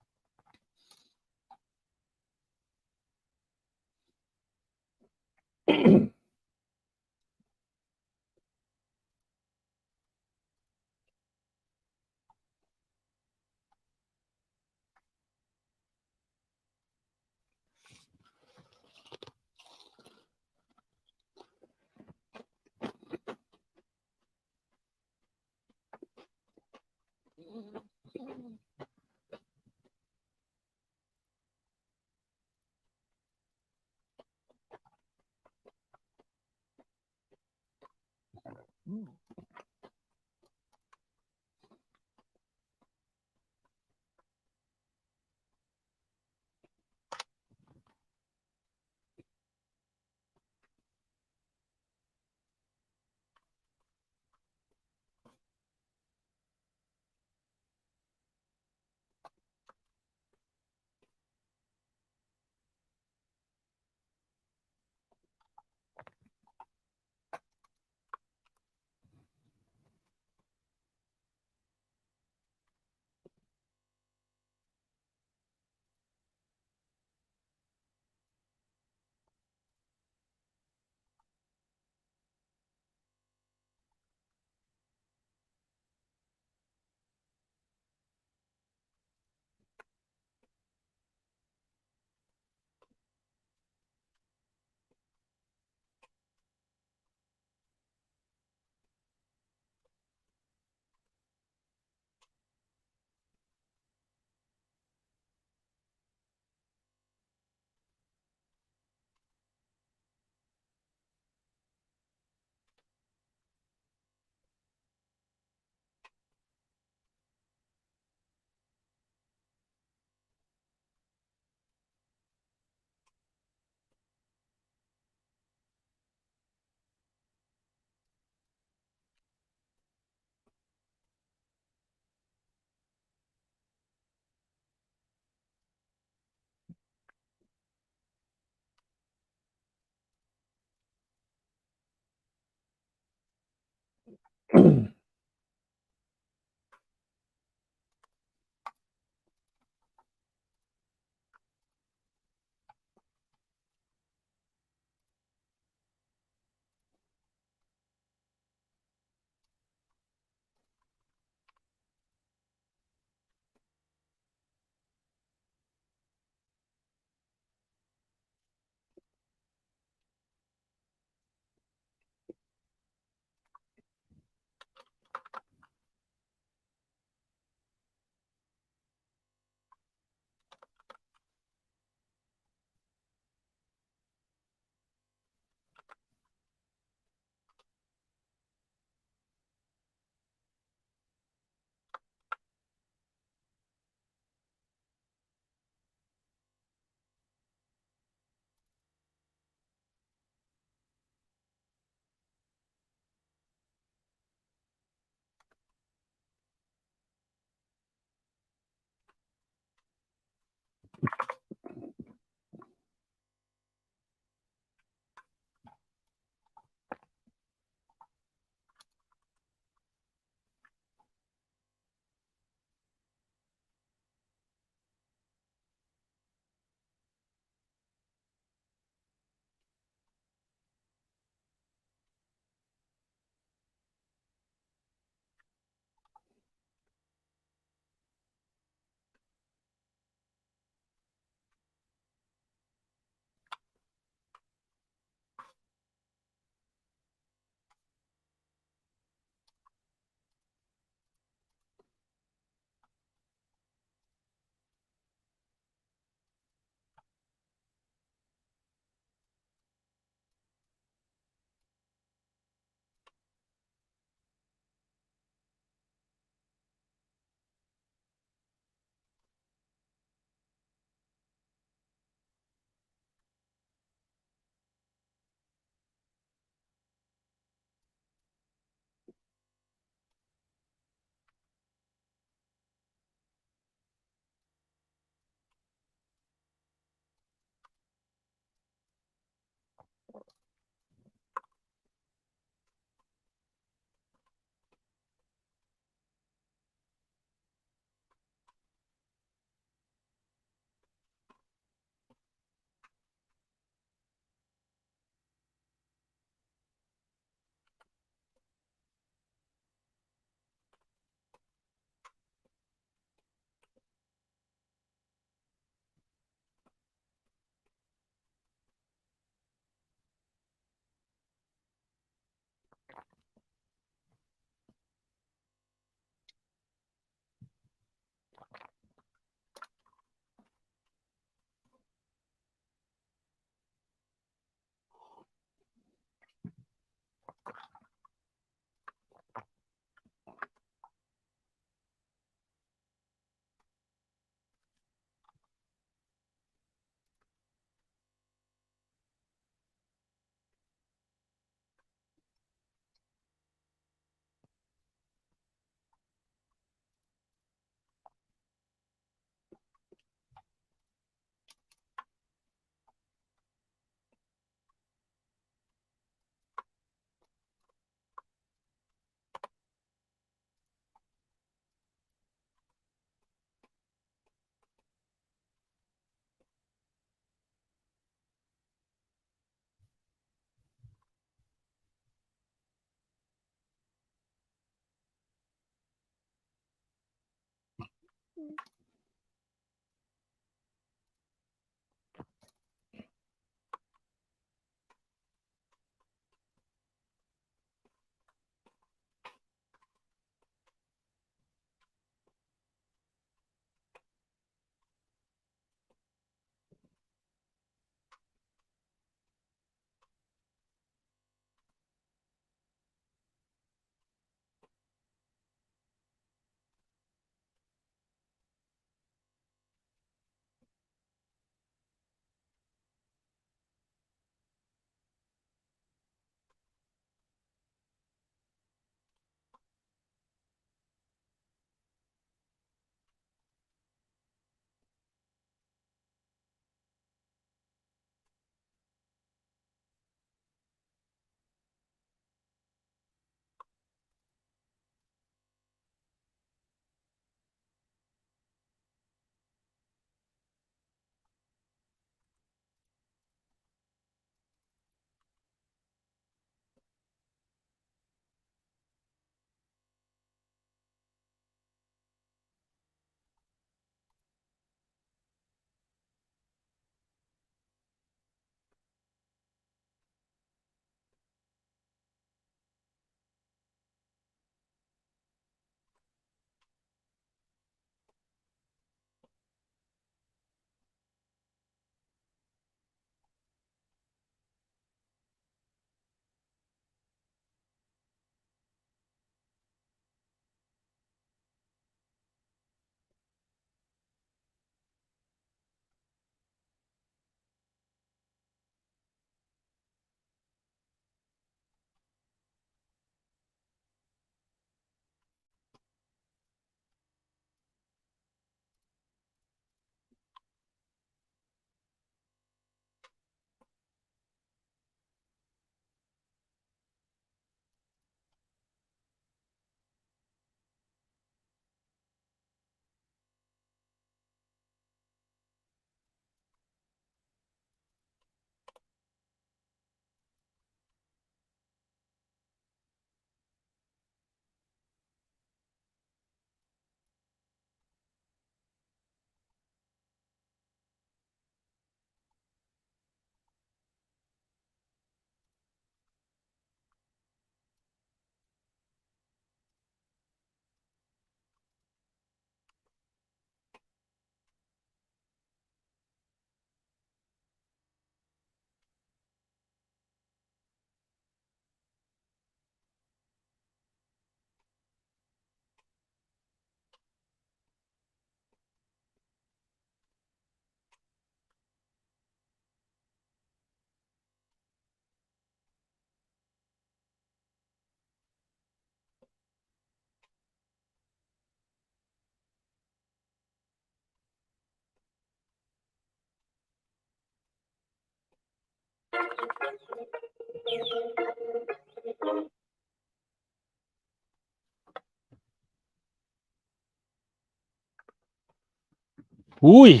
A: Ooh,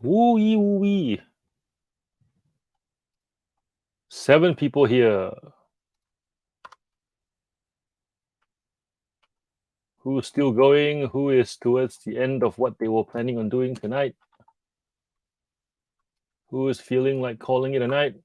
A: woo-wee, woo-wee. 7 people here. Who's still going? Who is towards the end of what they were planning on doing tonight? Who is feeling like calling it a night?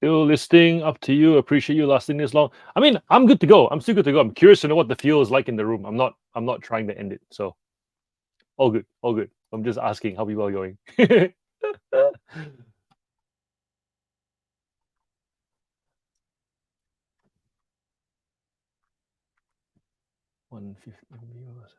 A: Still listing, up to you. Appreciate you lasting this long. I mean, I'm good to go. I'm still good to go. I'm curious to know what the feel is like in the room. I'm not trying to end it. So all good, all good. I'm just asking how people are going. 150 viewers.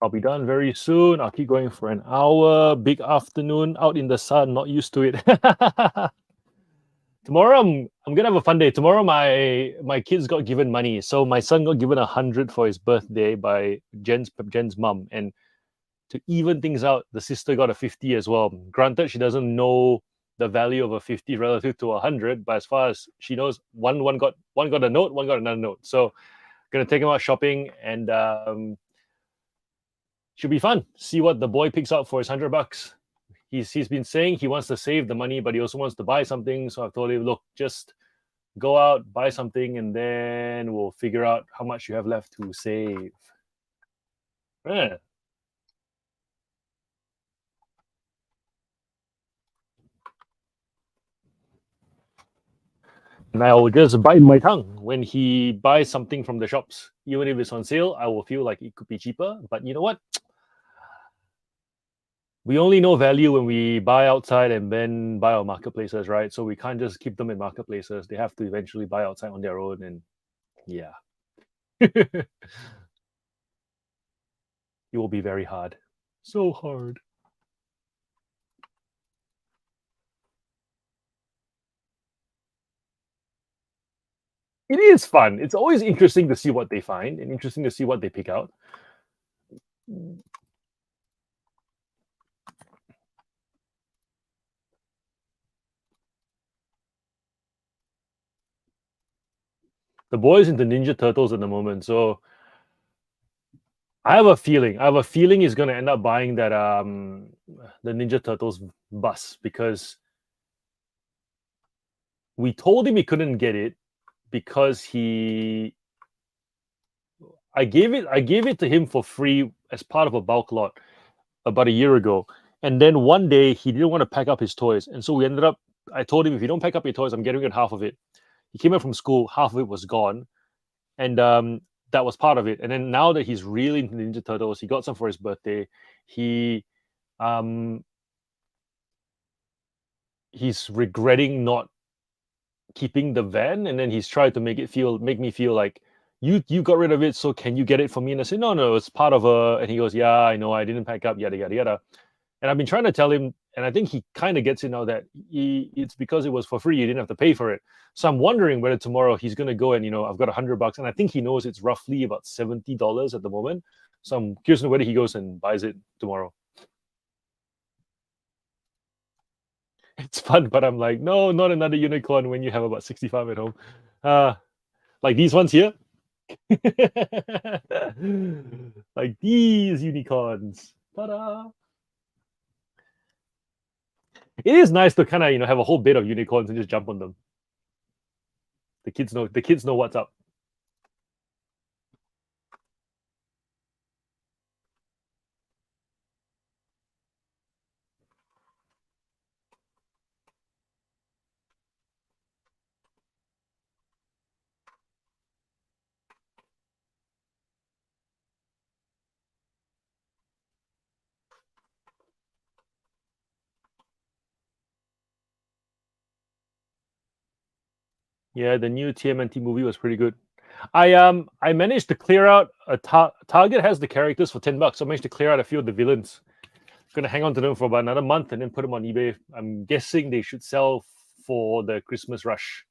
A: I'll be done very soon. I'll keep going for an hour. Big afternoon out in the sun. Not used to it. Tomorrow I'm gonna have a fun day. Tomorrow my kids got given money. So my son got given 100 for his birthday by Jen's mom, and to even things out, the sister got a 50 as well. Granted, she doesn't know the value of a 50 relative to 100, but as far as she knows, one got a note, one got another note. So gonna take him out shopping, and should be fun. See what the boy picks up for his $100. He's been saying he wants to save the money, but he also wants to buy something. So I've told him, look, just go out, buy something, and then we'll figure out how much you have left to save. Yeah. And I will just bite my tongue when he buys something from the shops. Even if it's on sale, I will feel like it could be cheaper. But you know what? We only know value when we buy outside and then buy on marketplaces, right? So we can't just keep them in marketplaces. They have to eventually buy outside on their own. And yeah, it will be very hard. So hard. It is fun. It's always interesting to see what they find and interesting to see what they pick out. The boys into Ninja Turtles at the moment, so I have a feeling. I have a feeling he's gonna end up buying that the Ninja Turtles bus because we told him he couldn't get it because he I gave it to him for free as part of a bulk lot about a year ago. And then one day he didn't want to pack up his toys. And so we ended up I told him if you don't pack up your toys, I'm getting rid half of it. He came back from school, half of it was gone. And that was part of it. And then now that he's really into Ninja Turtles, he got some for his birthday. He um he's regretting not keeping the van, and then he's tried to make me feel like you got rid of it, so can you get it for me? And I said, no, it's part of a. And he goes, yeah, I know, I didn't pack up, yada yada yada. And I've been trying to tell him, and I think he kind of gets it now that it's because it was for free, you didn't have to pay for it. So I'm wondering whether tomorrow he's gonna go and I've got $100, and I think he knows it's roughly about $70 at the moment. So I'm curious to know whether he goes and buys it tomorrow. It's fun, but I'm like, no, not another unicorn when you have about 65 at home. Like these ones here. Like these unicorns. Ta-da! It is nice to kind of have a whole bed of unicorns and just jump on them. The kids know what's up. Yeah, the new TMNT movie was pretty good. I managed to clear out Target has the characters for $10. So I managed to clear out a few of the villains. Gonna hang on to them for about another month and then put them on eBay. I'm guessing they should sell for the Christmas rush.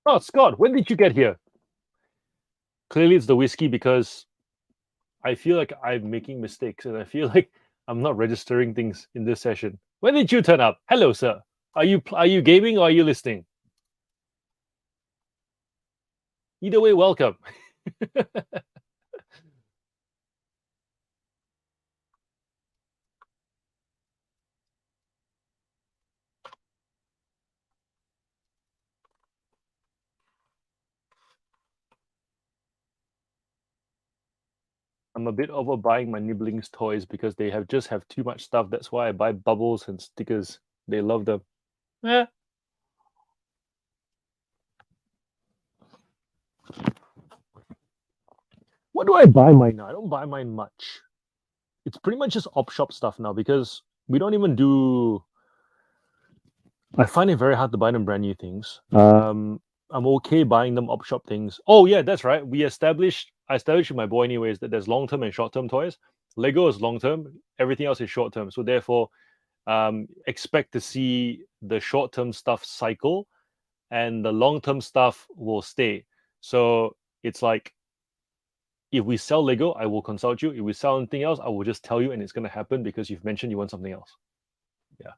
A: Oh, Scott, when did you get here? Clearly, it's the whiskey because I feel like I'm making mistakes and I feel like I'm not registering things in this session. When did you turn up? Hello, sir. Are you gaming or are you listening? Either way, welcome. I'm a bit over buying my Nibblings toys because they have too much stuff. That's why I buy bubbles and stickers. They love them. Eh. What do I buy mine now? I don't buy mine much. It's pretty much just op shop stuff now because we don't even do. I find it very hard to buy them brand new things. I'm okay buying them op shop things. Oh yeah, that's right. I established with my boy anyways that there's long term and short term toys. Lego is long term. Everything else is short term. So therefore, expect to see the short term stuff cycle, and the long term stuff will stay. So it's like if we sell Lego, I will consult you. If we sell anything else, I will just tell you, and it's gonna happen because you've mentioned you want something else. Yeah.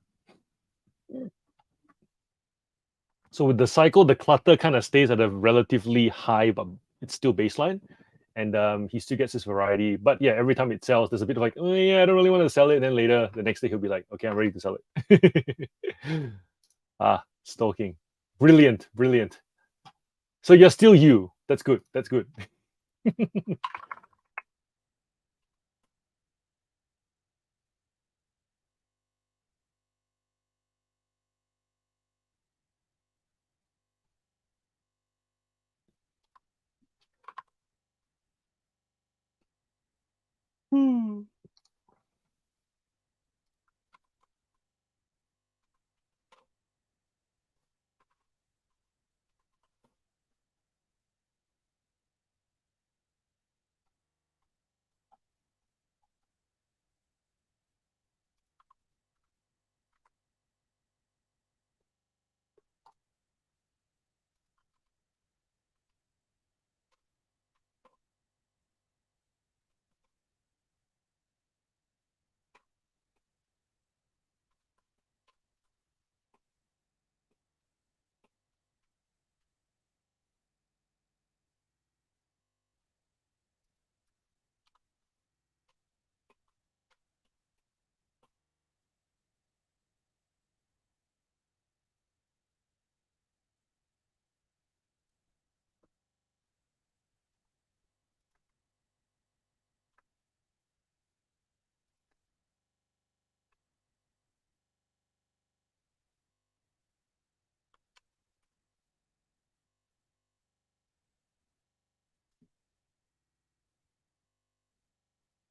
A: So with the cycle, the clutter kind of stays at a relatively high, but it's still baseline. And he still gets his variety. But yeah, every time it sells, there's a bit of like, oh yeah, I don't really want to sell it. And then later, the next day, he'll be like, okay, I'm ready to sell it. Stalking. Brilliant, brilliant. So you're still you. That's good. That's good.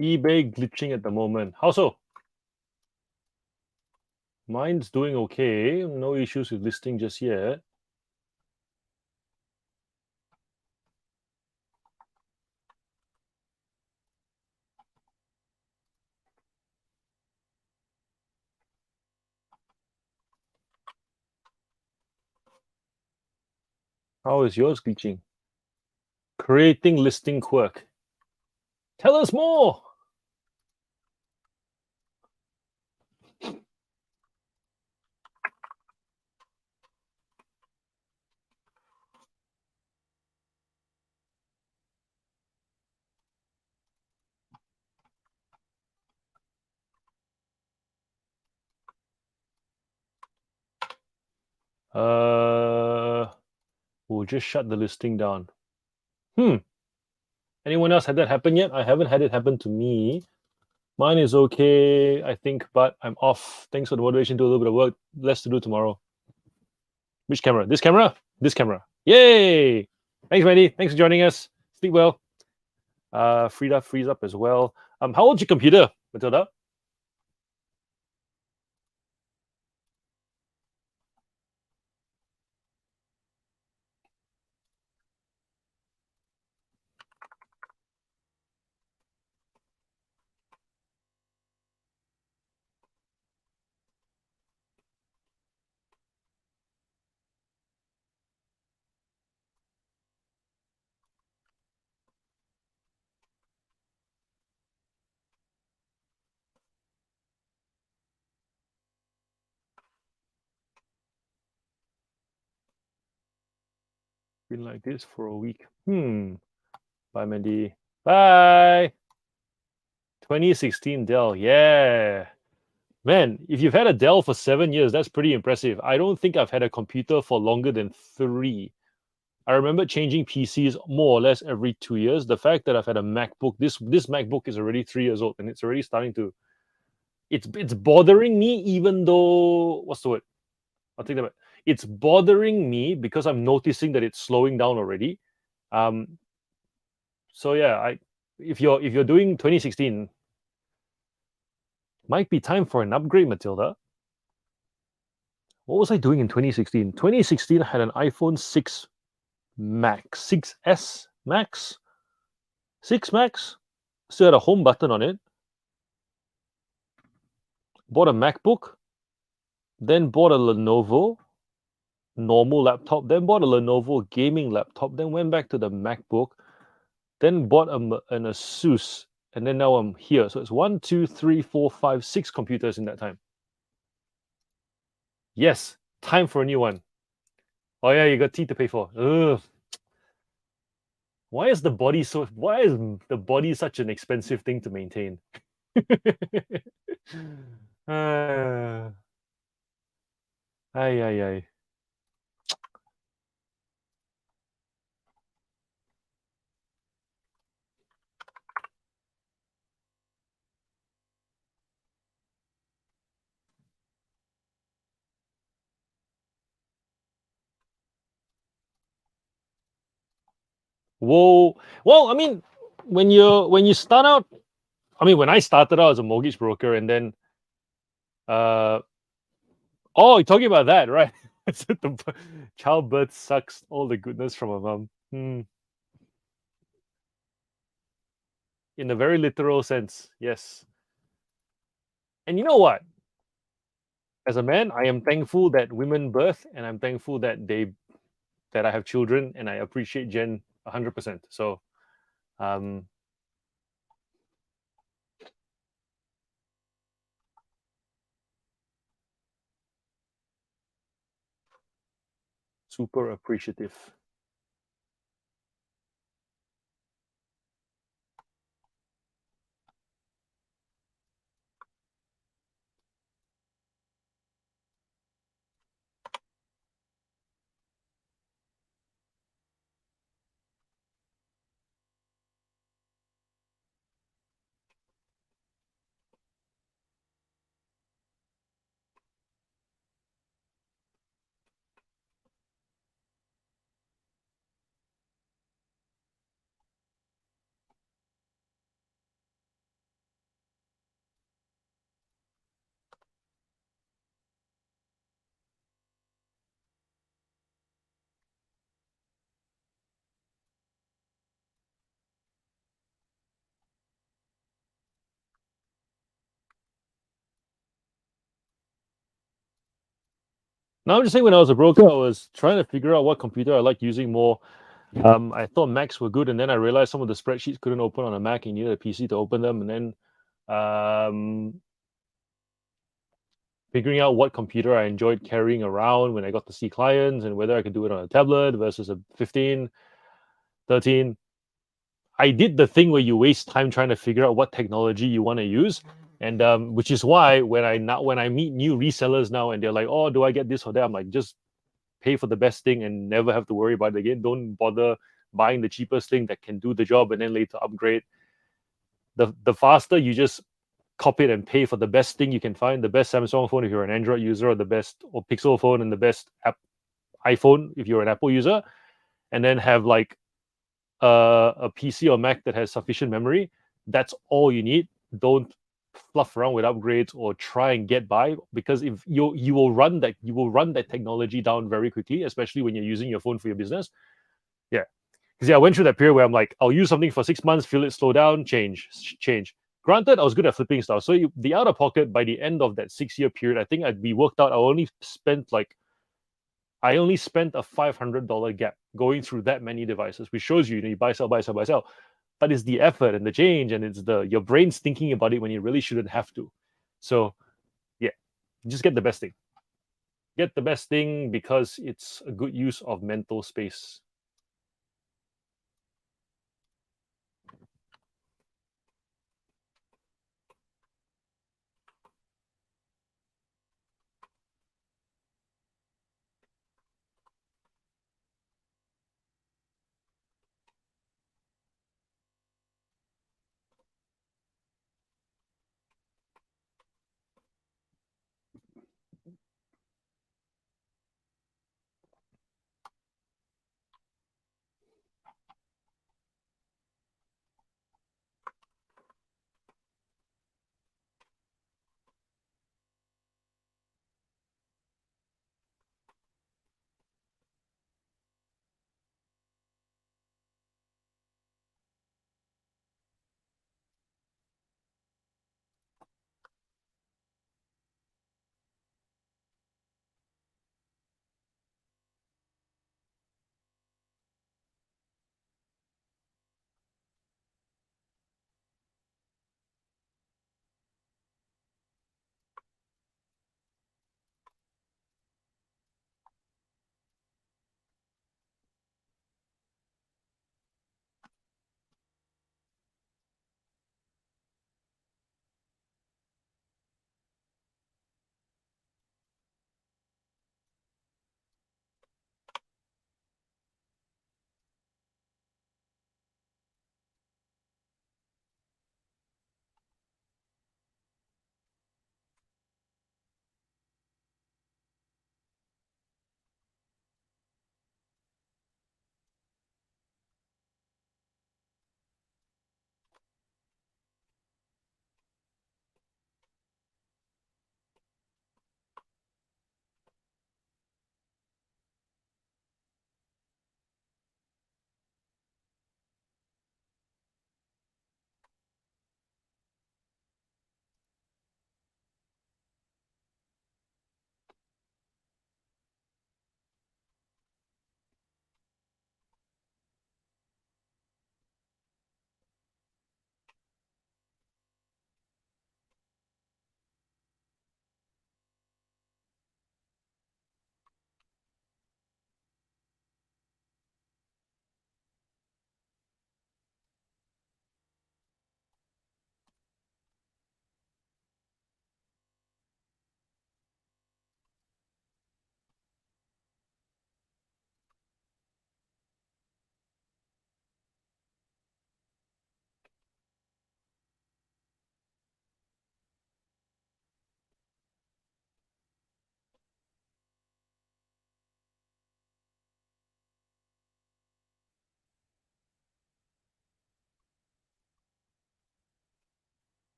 A: eBay glitching at the moment. How so? Mine's doing okay. No issues with listing just yet. How is yours glitching? Creating listing quirk. Tell us more. Uh, we'll just shut the listing down. Hmm. Anyone else had that happen yet? I haven't had it happen to me. Mine is okay, I think, but I'm off. Thanks for the motivation. Do a little bit of work. Less to do tomorrow. Which camera? This camera? This camera. Yay! Thanks, Mandy. Thanks for joining us. Sleep well. Frida frees up as well. How old's your computer, Matilda? been like this for a week. Bye, Mandy. Bye. 2016 Dell. Yeah. Man, if you've had a Dell for 7 years, that's pretty impressive. I don't think I've had a computer for longer than 3. I remember changing PCs more or less every 2 years. The fact that I've had a MacBook, this MacBook is already 3 years old, and it's already starting to. It's bothering me, even though what's the word? I'll take that back. It's bothering me because I'm noticing that it's slowing down already. So yeah, if you're doing 2016, might be time for an upgrade, Matilda. What was I doing in 2016? 2016, I had an iPhone 6 Max, 6S Max, 6 Max. Still had a home button on it. Bought a MacBook, then bought a Lenovo normal laptop, then bought a Lenovo gaming laptop, then went back to the MacBook, then bought an Asus, and then now I'm here. So it's 1, 2, 3, 4, 5, 6 computers in that time. Yes, time for a new one. Oh yeah, you got tea to pay for. Ugh. Why is the body such an expensive thing to maintain? Ay, ay, ay. Whoa. Well, I mean, when you start out, I mean, when I started out as a mortgage broker, and then oh, you're talking about that, right? The childbirth sucks all the goodness from a mom. In a very literal sense, yes. And you know what? As a man, I am thankful that women birth, and I'm thankful that I have children, and I appreciate Jen 100%. So, um, super appreciative. Now, I'm just saying, when I was a broker, I was trying to figure out what computer I like using more. I thought Macs were good, and then I realized some of the spreadsheets couldn't open on a Mac, and you needed a PC to open them. And then figuring out what computer I enjoyed carrying around when I got to see clients, and whether I could do it on a tablet versus a 15, 13. I did the thing where you waste time trying to figure out what technology you want to use. And which is why when I meet new resellers now, and they're like, "Oh, do I get this or that?" I'm like, just pay for the best thing and never have to worry about it again. Don't bother buying the cheapest thing that can do the job and then later upgrade. The faster you just copy it and pay for the best thing you can find, the best Samsung phone if you're an Android user, or the best or Pixel phone, and the best iPhone if you're an Apple user, and then have like a PC or Mac that has sufficient memory. That's all you need. Don't fluff around with upgrades or try and get by, because if you will run that technology down very quickly, especially when you're using your phone for your business. Yeah, because I went through that period where I'm like, I'll use something for 6 months, feel it slow down, change. Granted, I was good at flipping stuff, so the out of pocket by the end of that 6 year period, I think I'd be worked out. I only spent a $500 gap going through that many devices, which shows you buy, sell, buy, sell, buy, sell. But it's the effort and the change, and it's your brain's thinking about it when you really shouldn't have to. So, yeah, just get the best thing. Get the best thing because it's a good use of mental space.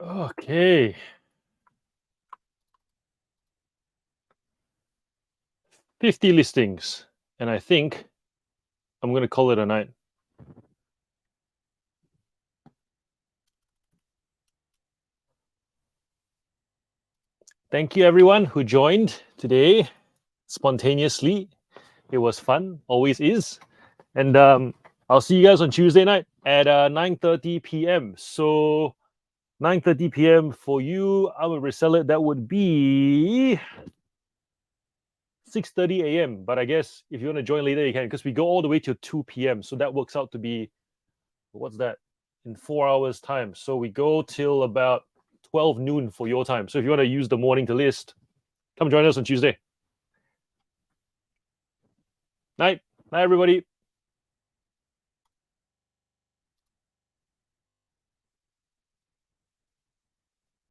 A: Okay. 50 listings. And I think I'm going to call it a night. Thank you, everyone who joined today spontaneously. It was fun, always is. And I'll see you guys on Tuesday night at 9:30 p.m. So 9:30 p.m. for you, I will resell it. That would be 6:30 a.m. But I guess if you want to join later, you can, because we go all the way till 2 p.m. So that works out to be, what's that? In 4 hours time. So we go till about 12 noon for your time. So if you want to use the morning to list, come join us on Tuesday. Night. Night, everybody.